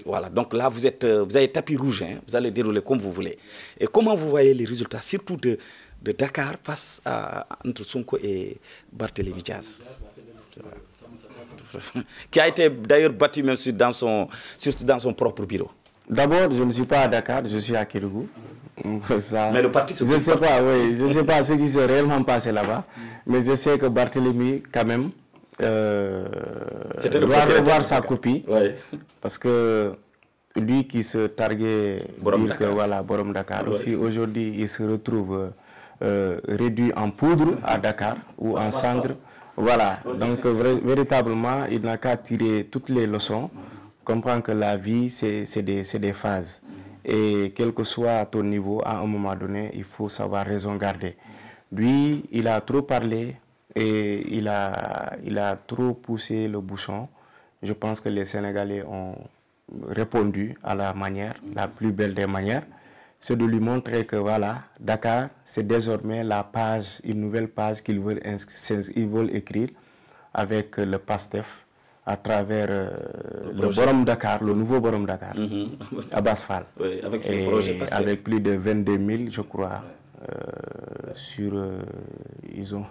Voilà, donc là, vous avez tapis rouge, hein, vous allez dérouler comme vous voulez. Et comment vous voyez les résultats, surtout de Dakar face entre Sonko et Barthélémy Diaz, qui a été d'ailleurs battu même dans son propre bureau? D'abord, je ne suis pas à Dakar, je suis à Kédougou. Mais le parti je ne sais pas, oui, je ne sais pas ce qui s'est réellement passé là-bas, mais je sais que Barthélémy, quand même, doit revoir sa copie, parce que lui qui se targuait dire que voilà, Borom Dakar, aussi aujourd'hui il se retrouve réduit en poudre à Dakar ou en cendre. Voilà, donc véritablement, il n'a qu'à tirer toutes les leçons, comprendre que la vie, c'est des phases. Et quel que soit ton niveau, à un moment donné, il faut savoir raison garder. Lui, il a trop parlé et il a trop poussé le bouchon. Je pense que les Sénégalais ont répondu à la manière, la plus belle des manières. C'est de lui montrer que voilà, Dakar, c'est désormais la page, une nouvelle page qu'ils veulent écrire avec le PASTEF à travers le Borom Dakar, le nouveau Borom Dakar, Abass Fall. Oui, avec ce projet PASTEF. Avec plus de 22 000, je crois, ils ont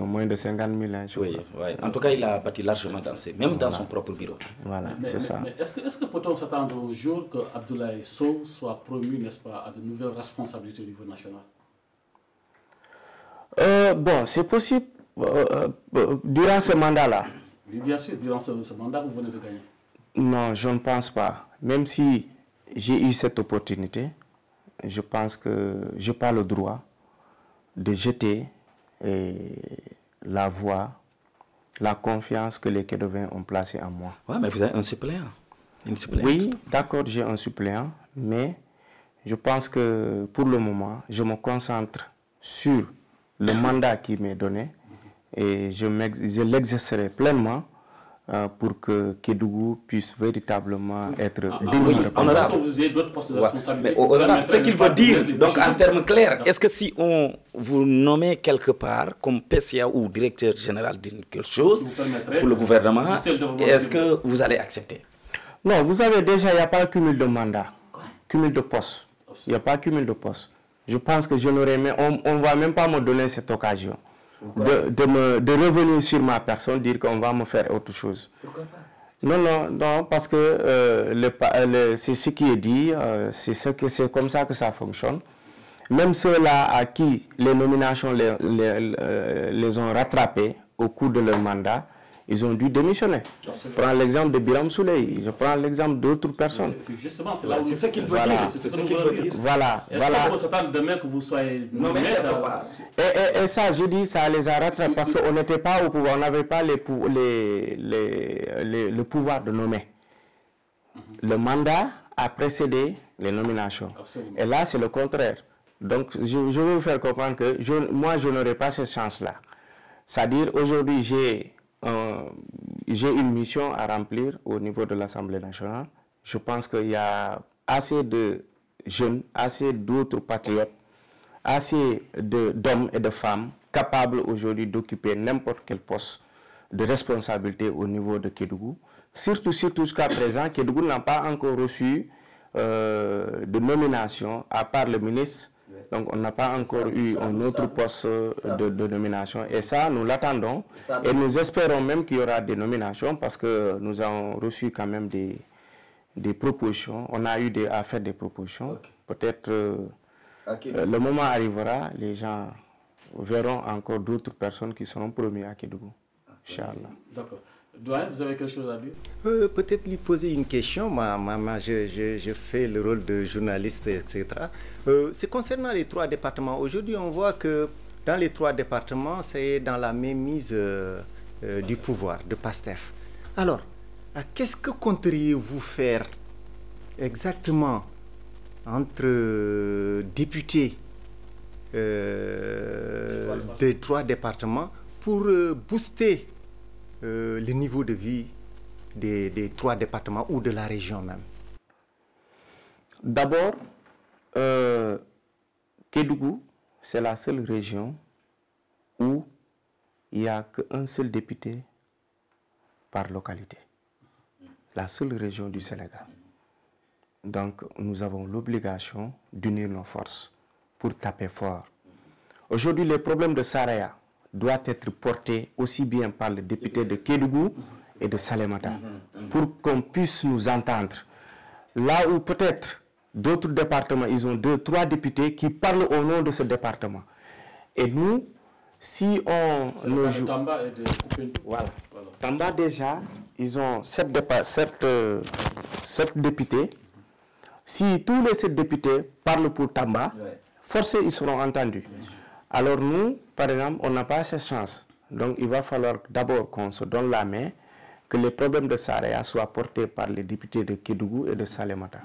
moins de 50 000, hein, je crois. Oui. En tout cas, il a bâti largement même dans son propre bureau. Voilà, c'est ça. Mais est-ce que peut-on s'attendre au jour que Abdoulaye Sow soit promu, n'est-ce pas, à de nouvelles responsabilités au niveau national? Bon, c'est possible durant ce mandat-là. Oui, bien sûr, durant ce mandat, vous venez de gagner. Non, je ne pense pas. Même si j'ai eu cette opportunité, je pense que je n'ai pas le droit de jeter la voix, la confiance que les Kédovéens ont placée en moi. Oui, mais vous avez un suppléant. Oui, d'accord, j'ai un suppléant, mais je pense que pour le moment, je me concentre sur le mandat qui m'est donné et je l'exercerai pleinement pour que Kédougou puisse véritablement être digne. Honorable. Mais honorable, ce qu'il veut dire, donc en termes clairs, est-ce que si on vous nommez quelque part comme PCA ou directeur général d'une quelque chose pour le gouvernement, est-ce que vous allez accepter? Non, vous savez déjà, il n'y a pas cumul de mandat, cumul de poste. Il n'y a pas cumul de poste. Je pense que je n'aurais même, on ne va même pas me donner cette occasion de revenir sur ma personne, dire qu'on va me faire autre chose. Pourquoi pas? Non, parce que c'est ce qui est dit, c'est comme ça que ça fonctionne. Même ceux-là à qui les nominations les ont rattrapés au cours de leur mandat, ils ont dû démissionner. Je prends l'exemple de Biram Souley, je prends l'exemple d'autres personnes. Justement, c'est là où... C'est ce qu'il veut dire. C'est ce qu'il veut dire. Voilà. Est-ce que vous s'attendez demain que vous soyez nommé et ça, je dis, ça les a rattrapés parce qu'on n'était pas au pouvoir, on n'avait pas le pouvoir de nommer. Le mandat a précédé les nominations. Absolument. Et là, c'est le contraire. Donc, je vais vous faire comprendre que moi, je n'aurai pas cette chance-là. C'est-à-dire, aujourd'hui, j'ai une mission à remplir au niveau de l'Assemblée nationale. Je pense qu'il y a assez de jeunes, assez d'autres patriotes, assez d'hommes et de femmes capables aujourd'hui d'occuper n'importe quel poste de responsabilité au niveau de Kédougou. Surtout jusqu'à présent, Kédougou n'a pas encore reçu de nomination à part le ministre. Donc on n'a pas encore eu un autre poste de nomination. Et ça, nous l'attendons. Et nous espérons même qu'il y aura des nominations parce que nous avons reçu quand même des propositions. On a eu à faire des propositions. Okay. Peut-être le moment arrivera, les gens verront encore d'autres personnes qui seront promues à Kédougou. Inch'Allah. D'accord. Doyen, vous avez quelque chose à dire? Peut-être lui poser une question. Je fais le rôle de journaliste, etc. C'est concernant les 3 départements. Aujourd'hui, on voit que dans les 3 départements, c'est dans la mainmise du pouvoir, de PASTEF. Alors, qu'est-ce que compteriez-vous faire exactement entre députés des 3 départements pour booster le niveau de vie des 3 départements ou de la région même? D'abord, Kédougou, c'est la seule région où il n'y a qu'un seul député par localité. La seule région du Sénégal. Donc, nous avons l'obligation d'unir nos forces pour taper fort. Aujourd'hui, les problèmes de Saraya doit être porté aussi bien par le député de Kédougou et de Salémata pour qu'on puisse nous entendre. Là où peut-être d'autres départements, ils ont 2, 3 députés qui parlent au nom de ce département. Et nous, si on... Tamba et de voilà. Tamba déjà, ils ont 7 députés. Si tous les 7 députés parlent pour Tamba, forcément ils seront entendus. Alors nous, par exemple, on n'a pas cette chance. Donc il va falloir d'abord qu'on se donne la main, que les problèmes de Saraya soient portés par les députés de Kédougou et de Salémata.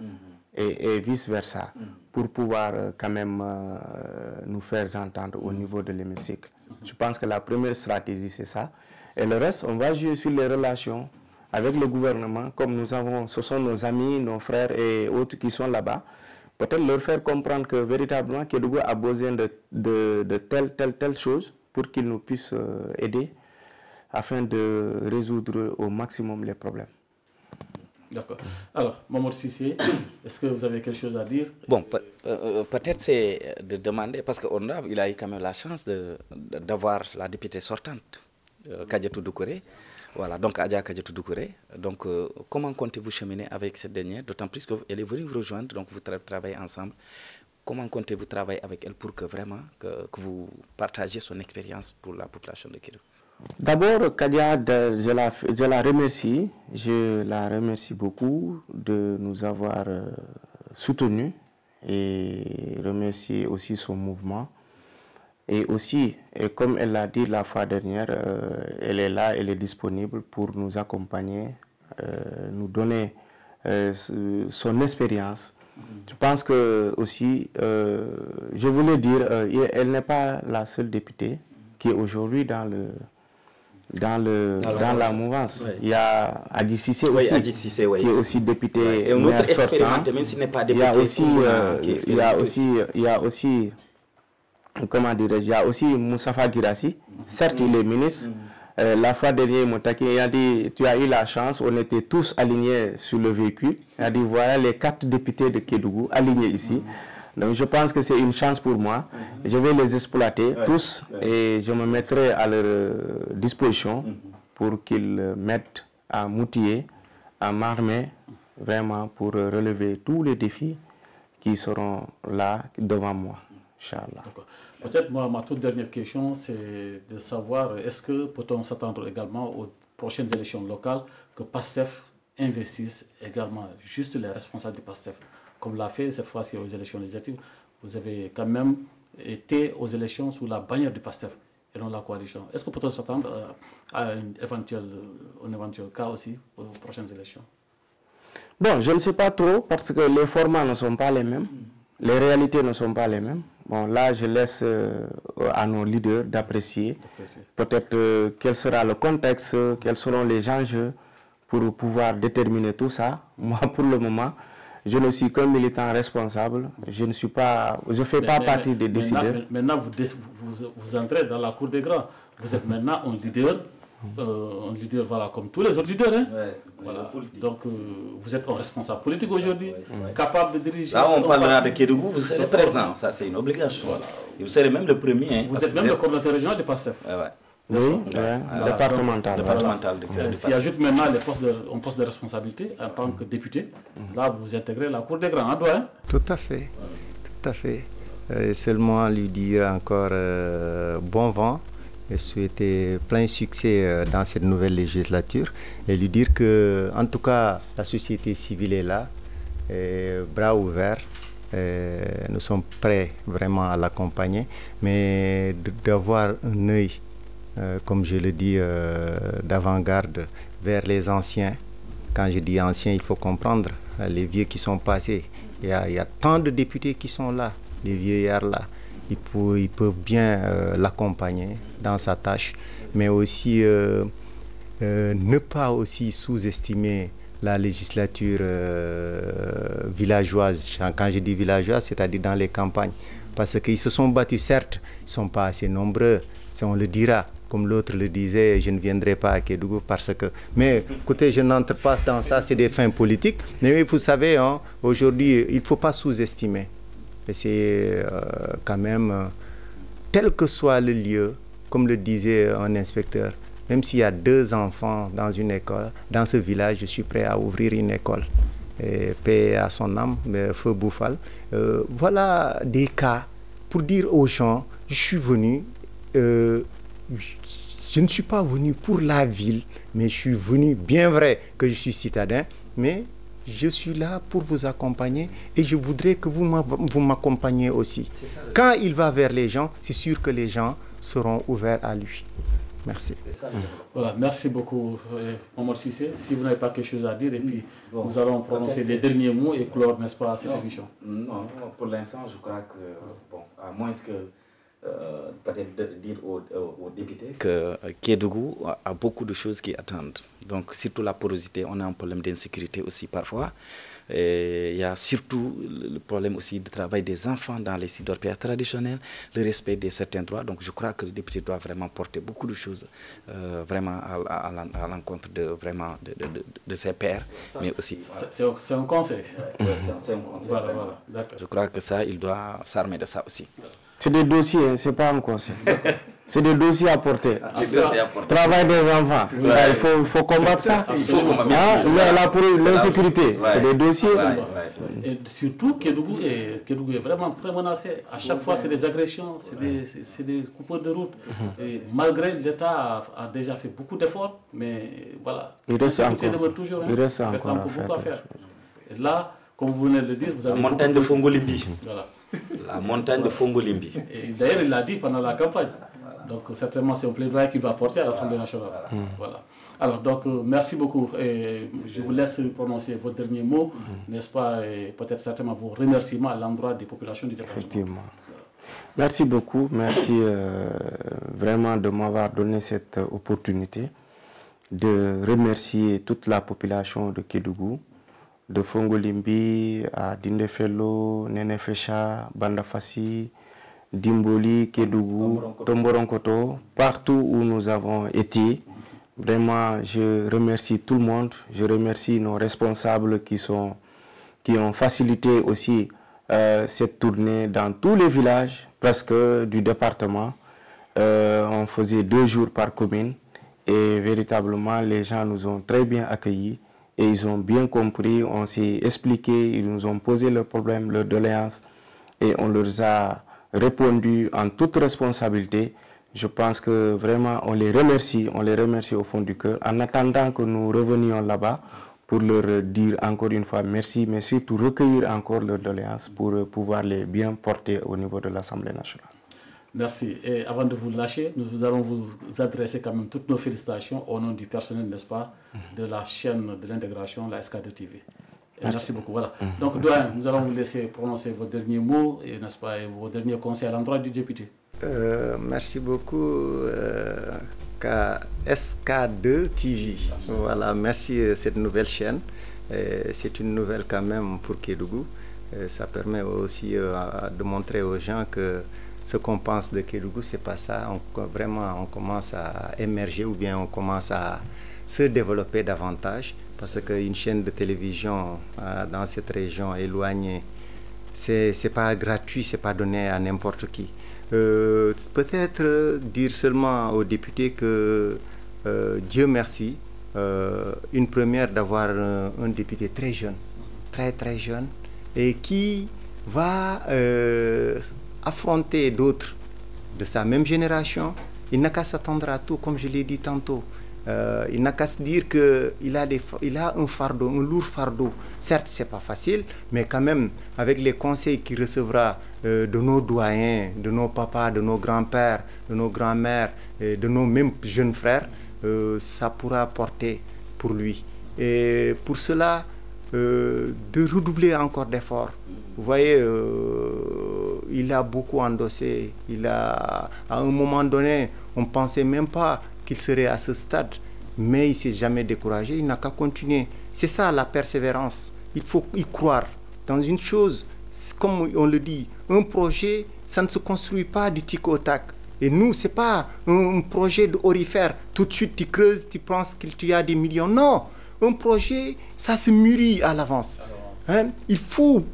Et vice-versa, pour pouvoir quand même nous faire entendre au niveau de l'hémicycle. Je pense que la première stratégie, c'est ça. Et le reste, on va jouer sur les relations avec le gouvernement, comme nous avons, ce sont nos amis, nos frères et autres qui sont là-bas. Peut-être leur faire comprendre que véritablement Kédougou a besoin de telle chose pour qu'ils nous puissent aider afin de résoudre au maximum les problèmes. D'accord. Alors, Mamour Cissé, est-ce que vous avez quelque chose à dire? Bon, peut-être c'est de demander, parce qu'il a eu quand même la chance d'avoir la députée sortante, Kadiatou Doucouré. Voilà, donc Adja Kadiatou Doucouré. Donc, comment comptez-vous cheminer avec cette dernière? D'autant plus qu'elle est venue vous rejoindre, donc vous travaillez ensemble. Comment comptez-vous travailler avec elle pour que vraiment que vous partagiez son expérience pour la population de Kédougou? D'abord, Kadia, je la remercie. Je la remercie beaucoup de nous avoir soutenus et remercier aussi son mouvement. Et aussi, et comme elle l'a dit la fois dernière, elle est là, elle est disponible pour nous accompagner, nous donner son expérience. Je pense que aussi, je voulais dire, elle n'est pas la seule députée qui est aujourd'hui dans la mouvance. Oui. Il y a Adji Cissé aussi, qui est aussi député. Et un autre expérimenté, même s'il n'est pas député. Il y a aussi comment dirais-je, il y a aussi Moussafa Guirassi. Certes, il est ministre. La fois dernière, il a dit, tu as eu la chance, on était tous alignés sur le véhicule. Il a dit, voilà les 4 députés de Kédougou alignés ici. Donc je pense que c'est une chance pour moi. Je vais les exploiter tous et je me mettrai à leur disposition pour qu'ils m'aident à m'outiller, à m'armer vraiment pour relever tous les défis qui seront là devant moi. Inch'Allah. Peut-être moi, ma toute dernière question, c'est de savoir, est-ce que peut-on s'attendre également aux prochaines élections locales que PASTEF investisse également juste les responsables du PASTEF, comme l'a fait cette fois-ci aux élections législatives. Vous avez quand même été aux élections sous la bannière du PASTEF et non la coalition. Est-ce que peut-on s'attendre à un éventuel cas aussi aux prochaines élections? Bon, je ne sais pas trop parce que les formats ne sont pas les mêmes, les réalités ne sont pas les mêmes. Bon, là, je laisse à nos leaders d'apprécier peut-être quel sera le contexte, quels seront les enjeux pour pouvoir déterminer tout ça. Moi, pour le moment, je ne suis qu'un militant responsable. Je ne fais pas partie des décideurs. Maintenant, vous entrez dans la cour des grands. Vous êtes maintenant un leader voilà, comme tous les autres leaders. Hein? Voilà. Donc, vous êtes un responsable politique aujourd'hui, capable de diriger. Là, on parlera de Kédougou, vous serez présent. Ça, c'est une obligation. Voilà. Et vous serez même le premier. Hein, vous êtes même le coordinateur régional du PASTEF. Oui, départemental. S'il ajoute maintenant un poste de responsabilité en tant que député, là, vous intégrez la cour des grands. Hein? Tout à fait. Tout à fait. Seulement lui dire encore bon vent et souhaiter plein succès dans cette nouvelle législature et lui dire que, en tout cas, la société civile est là, bras ouverts. Nous sommes prêts vraiment à l'accompagner, mais d'avoir un œil, comme je le dis, d'avant-garde vers les anciens. Quand je dis anciens, il faut comprendre les vieux qui sont passés. Il y a tant de députés qui sont là, les vieillards là. Ils peuvent bien l'accompagner dans sa tâche, mais aussi ne pas aussi sous-estimer la législature villageoise. Quand je dis villageoise, c'est-à-dire dans les campagnes. Parce qu'ils se sont battus, certes, ils ne sont pas assez nombreux, ça on le dira. Comme l'autre le disait, je ne viendrai pas à Kédougou parce que... Mais écoutez, je n'entre pas dans ça, c'est des fins politiques. Mais vous savez, hein, aujourd'hui, il ne faut pas sous-estimer. Et c'est quand même, tel que soit le lieu, comme le disait un inspecteur, même s'il y a 2 enfants dans une école, dans ce village, je suis prêt à ouvrir une école. Et paix à son âme, feu Bouffal. Voilà des cas pour dire aux gens, je suis venu, je ne suis pas venu pour la ville, mais je suis venu, bien vrai que je suis citadin, mais je suis là pour vous accompagner et je voudrais que vous m'accompagniez aussi. Quand il va vers les gens, c'est sûr que les gens seront ouverts à lui. Merci. Voilà, merci beaucoup, Omar Cissé. Si vous n'avez pas quelque chose à dire, et puis nous allons prononcer les derniers mots et clore, n'est-ce pas, cette émission. Non, pour l'instant, je crois que, à moins que peut-être dire aux députés que Kédougou a beaucoup de choses qui attendent. Donc, surtout la porosité, on a un problème d'insécurité aussi parfois. Et il y a surtout le problème aussi du travail des enfants dans les sites d'orpaillage traditionnels, le respect de certains droits. Donc, je crois que le député doit vraiment porter beaucoup de choses vraiment à l'encontre de ses pairs, mais aussi... C'est un conseil. C'est un conseil. Voilà, je crois que ça, il doit s'armer de ça aussi. C'est des dossiers, ce n'est pas un conseil. C'est des dossiers à porter. Travail des enfants, ça, il faut combattre ça. Il faut combattre l'insécurité, c'est des dossiers. Et surtout, Kédougou est vraiment très menacé. À chaque fois, c'est des agressions, c'est des coupures de route. Et malgré l'État a déjà fait beaucoup d'efforts, mais voilà. Il reste encore beaucoup à faire. Et là, comme vous venez de le dire, vous avez... La montagne de Fongolimbi. Voilà. La montagne de Fongolimbi. D'ailleurs, il l'a dit pendant la campagne. Donc, certainement, c'est un plaidoyer qu'il va porter à l'Assemblée nationale. Voilà. Alors, donc, merci beaucoup. Et je vous laisse prononcer vos derniers mots, n'est-ce pas, et peut-être certainement vos remerciements à l'endroit des populations du département. Effectivement. Merci beaucoup. Merci vraiment de m'avoir donné cette opportunité de remercier toute la population de Kédougou, de Fongolimbi à Dindefelo, Nenefecha, Bandafassi, Dimboli, Kédougou, Tomboronkoto, partout où nous avons été. Vraiment, je remercie tout le monde. Je remercie nos responsables qui ont facilité aussi cette tournée dans tous les villages, presque du département. On faisait 2 jours par commune et véritablement, les gens nous ont très bien accueillis. Et ils ont bien compris, on s'est expliqué, ils nous ont posé leurs problèmes, leurs doléances et on leur a répondu en toute responsabilité. Je pense que vraiment on les remercie au fond du cœur, en attendant que nous revenions là-bas pour leur dire encore une fois merci, mais surtout recueillir encore leurs doléances pour pouvoir les bien porter au niveau de l'Assemblée nationale. Merci. Et avant de vous lâcher, nous allons vous adresser quand même toutes nos félicitations au nom du personnel, n'est-ce pas, de la chaîne de l'intégration, la SK2 TV. Merci beaucoup. Voilà. Donc, doyen, nous allons vous laisser prononcer vos derniers mots et, n'est-ce pas, et vos derniers conseils à l'endroit du député. Merci beaucoup, SK2 TV. Voilà, merci cette nouvelle chaîne. C'est une nouvelle quand même pour Kédougou. Ça permet aussi de montrer aux gens que ce qu'on pense de Kédougou, c'est pas ça. Vraiment, on commence à émerger ou bien on commence à se développer davantage. Parce qu'une chaîne de télévision dans cette région éloignée, c'est pas gratuit, c'est pas donné à n'importe qui. Peut-être dire seulement aux députés que Dieu merci, une première d'avoir un député très jeune, très jeune, et qui va affronter d'autres de sa même génération. Il n'a qu'à s'attendre à tout, comme je l'ai dit tantôt. Il n'a qu'à se dire qu'il a un fardeau, un lourd fardeau. Certes, ce n'est pas facile, mais quand même, avec les conseils qu'il recevra de nos doyens, de nos papas, de nos grands-pères, de nos grands-mères, de nos mêmes jeunes frères, ça pourra porter pour lui. Et pour cela, de redoubler encore d'efforts. Vous voyez, il a beaucoup endossé. À un moment donné, on ne pensait même pas qu'il serait à ce stade, mais il ne s'est jamais découragé, il n'a qu'à continuer. C'est ça la persévérance. Il faut y croire dans une chose, comme on le dit, un projet, ça ne se construit pas du tic au tac. Et nous, ce n'est pas un projet d'orifère. Tout de suite, tu creuses, tu penses que tu as des millions. Non, un projet, ça se mûrit à l'avance. Hein? Il faut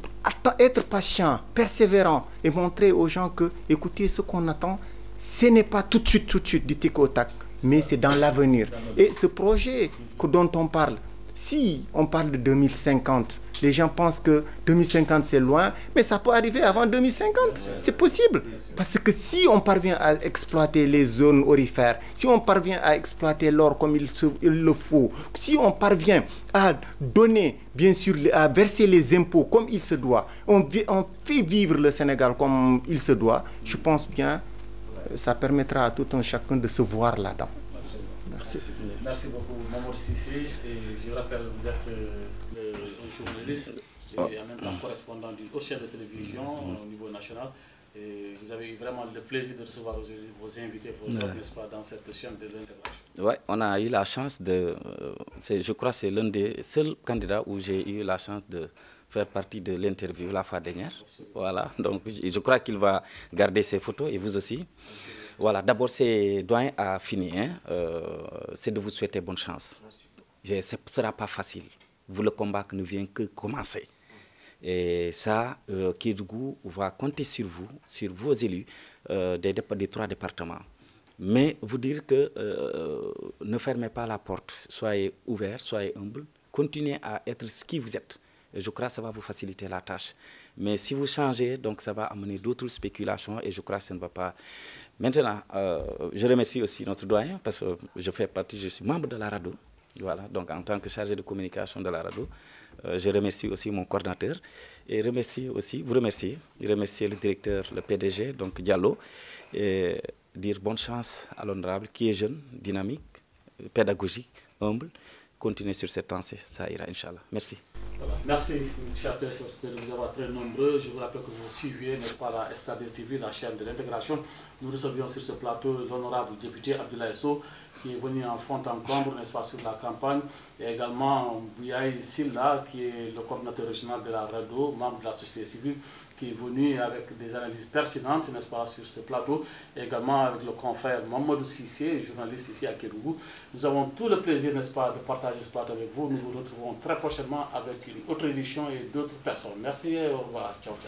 être patient, persévérant et montrer aux gens que, écoutez, ce qu'on attend, ce n'est pas tout de suite du tic au tac, mais c'est dans l'avenir. Et ce projet dont on parle, si on parle de 2050, les gens pensent que 2050 c'est loin, mais ça peut arriver avant 2050. C'est possible. Parce que si on parvient à exploiter les zones aurifères, si on parvient à exploiter l'or comme il le faut, si on parvient à donner, bien sûr, à verser les impôts comme il se doit, on fait vivre le Sénégal comme il se doit, je pense bien ça permettra à tout un chacun de se voir là-dedans. Merci. Merci beaucoup, Mamour Cissé. Et je rappelle, vous êtes un journaliste et en même temps correspondant d'une autre chaîne de télévision au niveau national. Et vous avez eu vraiment le plaisir de recevoir aujourd'hui vos invités, n'est-ce pas, dans cette chaîne de l'intégration. Oui, on a eu la chance de... je crois que c'est l'un des seuls candidats où j'ai eu la chance de faire partie de l'interview la fois dernière. Voilà, donc je crois qu'il va garder ses photos et vous aussi. Voilà, d'abord, c'est doyen a fini, hein, c'est de vous souhaiter bonne chance. Ce ne sera pas facile. Vous, le combat ne vient que commencer. Et ça, Kédougou va compter sur vous, sur vos élus des 3 départements. Mais vous dire que ne fermez pas la porte, soyez ouverts, soyez humbles, continuez à être ce qui vous êtes. Je crois que ça va vous faciliter la tâche. Mais si vous changez, donc ça va amener d'autres spéculations et je crois que ça ne va pas. Maintenant, je remercie aussi notre doyen parce que je suis membre de la RADDHO. Voilà, donc en tant que chargé de communication de la RADDHO, je remercie aussi mon coordinateur et remercier le directeur, le PDG, donc Diallo, et dire bonne chance à l'honorable qui est jeune, dynamique, pédagogique, humble. Continuez sur cette lancée, ça ira, Inch'Allah. Merci. Voilà. Merci, chers téléspectateurs, de vous avoir très nombreux. Je vous rappelle que vous suivez, n'est-ce pas, la SK2 TV, la chaîne de l'intégration. Nous recevions sur ce plateau l'honorable député Abdoulaye Sow, qui est venu en fond en comble, n'est-ce pas, sur la campagne, et également Bouyaï Silla, qui est le coordinateur régional de la RADDHO, membre de la société civile, qui est venu avec des analyses pertinentes, n'est-ce pas, sur ce plateau, et également avec le confrère Mamadou Cissé, journaliste ici à Kédougou. Nous avons tout le plaisir, n'est-ce pas, de partager ce plateau avec vous. Nous vous retrouvons très prochainement avec une autre édition et d'autres personnes. Merci et au revoir. Ciao, ciao.